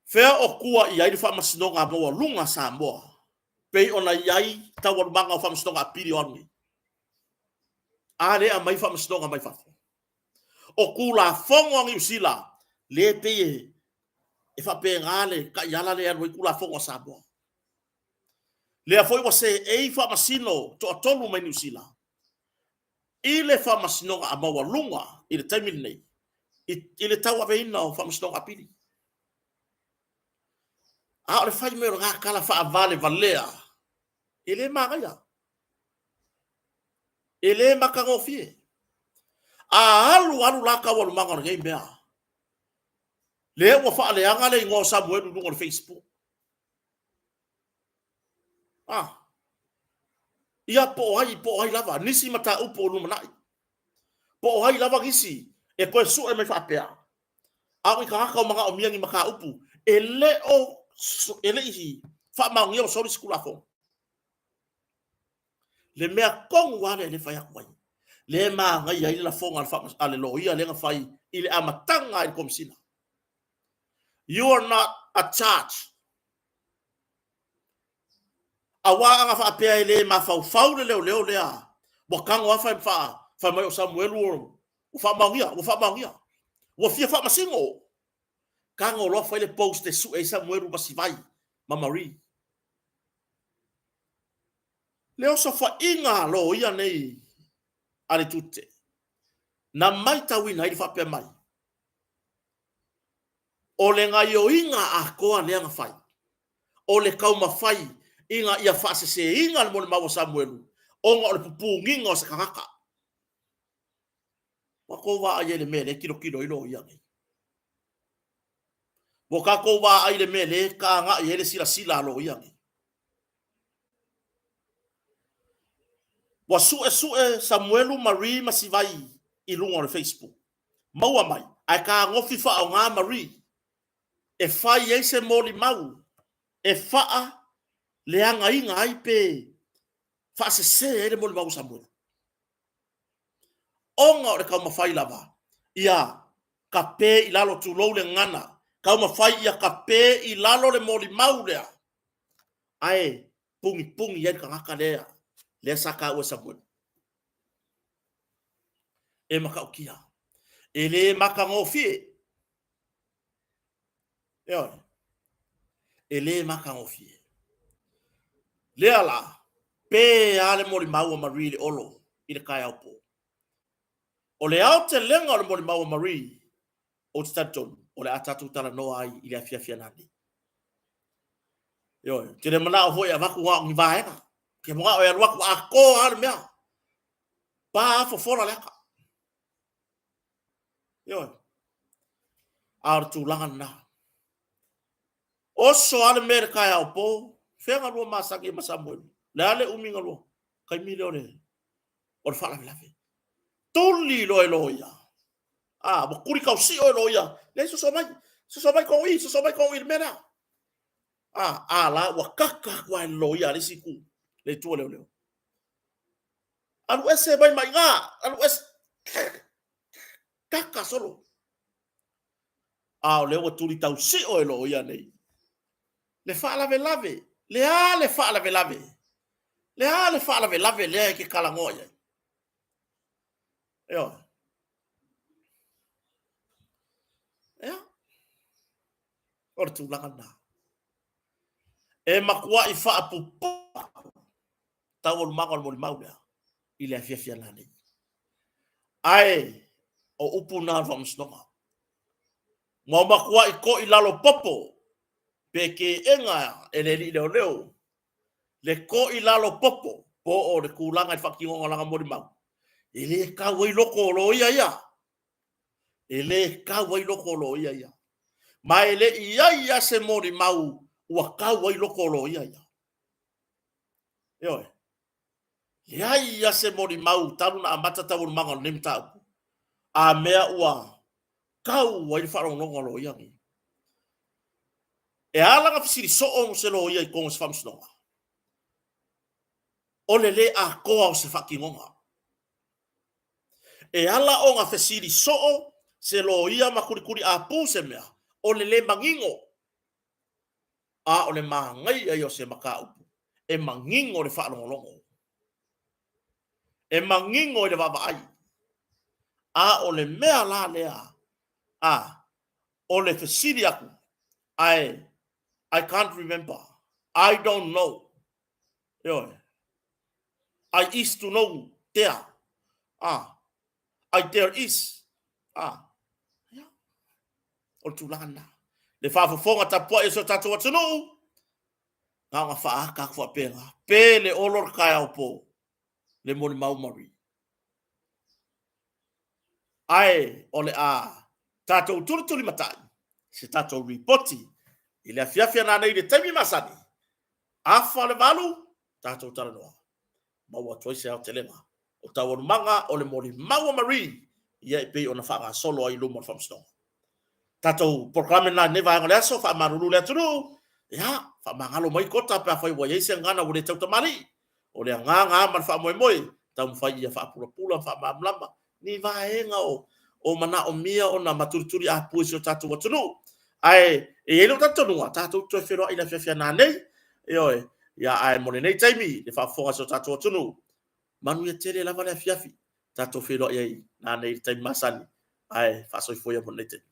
Fea o kua i airi whamasinonga moa lunga Samoa. Pei ona i ai tawa manga o whamasinonga piri onui. A le a mai whamasinonga mai whafo. O kula fonga New Zealand. Le pei e whape ngale ka iala le anui kula fonga Samoa. Le a foi wa se e whamasino to a tonu mai New Zealand. I le whamasinonga a maua lunga i le taimini nei. I le tawa veina o whamasinonga piri. A o le whai meo ngā kala whaavale valea. E le māgaia. E le makangofie. A alu laka walu manga ngei mea. Le ua whaaleanga le ngō Samuel nungo le Facebook. Ia po ai lava. Nisi mata upo o numanai. Po ai lava gisi. E koe su e mai whapea. A i ka haka o mga o miangi maka upu. E le o ele ihi fa maungia o sori skula fo le mea kongu wane le fai akwai le ma ngai ai la fonga al fa ale loia le fai ile amatanga i komsina. You are not a charge. Awa anga fa pe ile ma fau leo lea bo kango afa fa mai o Samuel o fa maungia o fia fa masingo kango lo fa ile post su e Samuel basivai mamari leo so fa inga lo ia nei ale tutte na mai tawina i fa pe mai o le nga yo inga a koa le nga fai o le kauma fai inga ia fa se inga le mo mawo Samuel o nga le pupu nginga o se kaka wa ko wa ai le mele kilo i lo ia nei bo ka ko wa ai le mele ka nga i le sila lo ia nei wa su e Samuelu Marie masivai i lunga le Facebook. Maua mai, ai ka ngofi fa o ngā Marie. E fai ei se moli mau. E faa le anga inga ai pe. Fa se e le moli mau Samuelu. onga o le kau mawhai lava. Ia, ka pē i lalo tu lou le ngana. Kau mawhai ia ka pē i lalo le moli maulea. Ai, pungi ia ka ngaka lea. Lea saka ua Samuel. E maka o kia. E le maka ngofie. Eo. E le maka ngofie. Lea la. Pē ale moli maua mari le olo. I le kai au po. O le au te lenga o le moli maua mari. O te taton. O le atatu tala noa ai i le afiafia nani. Yo, te le mana o hoi a waku ngā ngi vaenga. Ke mga o e aluaku a ko ale mea. Pa fo fora leka. Yo. Ar tu langan na. Oso ale mere kai au po. Whenga lua masaki ma Samuel. Le ale uminga lua. Kai mile o le. O le whala vilawe. Tuli loe loia. Ah, mo kuri kau si o loia. Le so mai. So mai ko i. So mai ko i le mera. Ah, la wakaka kwa loia le siku. Le tua leo leo. Alu ese mai mai ngā. Alu ese. Kaka solo. O leo wa tuli tau si o loia nei. Le whala lave. Le a le whala lave. Le a le whala lave le ke kalangoia. Eo. Ea. Ora tu langa. E makua i wha pupa. Tau o maka o mori maulea. I le afiafia nani. Ai. O upu nā whamsnonga. Ngā makua i ko i lalo popo. Peke enga e le li leo leo. Le ko i lalo popo. Po o le kulanga i whakingonga langa mori mau. E le kaua i loko o lo ia. E le kaua i loko o lo ia. Ma e le ia se mori mau. Ua kaua i loko o lo ia. Eo e. Le ia se mori mau. Taru na amata tau manga nem tau. A mea ua. Kaua i wharongonga lo ia. E alanga fisiri so o se lo ia i konga se whamsnonga. O le a koa o se whakingonga. E ala o ngā fesiri so o se lo ia makurikuri a pū se mea. O le mangingo. A o le maangai ai o se maka upu. E mangingo le whaarongolongo. E mangingo le wawaai. A o le mea la lea. A o le fesiri aku. I can't remember. I don't know. I used to know there. There is. O tulana. Le whaafafonga tapua e so tatu atunu. Ngā ngā whaaka kua pēnga. Pē le olor kai au pō. Le mori maumari. Ai, o le a. Tātou turi matai. Se tātou ripoti. I le afiafia nā nei le taimi masani. Afa le valu. Tātou taranoa. Maua toise au te lenga. O tau manga o le mori maumari. Ia i pei o na whaaka solo ai lumo le whamstonga. Tātou programe nā newa anga le aso. Wha maruru le atunu. Ia, wha mangalo mai kota pe a whai wa yeise ngana ule tau tamari. O le nganga man wha moe. Tau mwhai ia wha pula wha mamlama. Ni vaenga o mana o mia o na maturituri a puisi o tātou watunu. Ai, e eno tatonua, tātou toi wheroa ina whiawhia nā nei. E oe, ia ai mone nei taimi, le whaafonga so tātou watunu. Manu ia tere lava le whiawhi. Tātou wheroa iai nā nei taimi masani. Ai, whaasoi fwoi a mone nei taimi.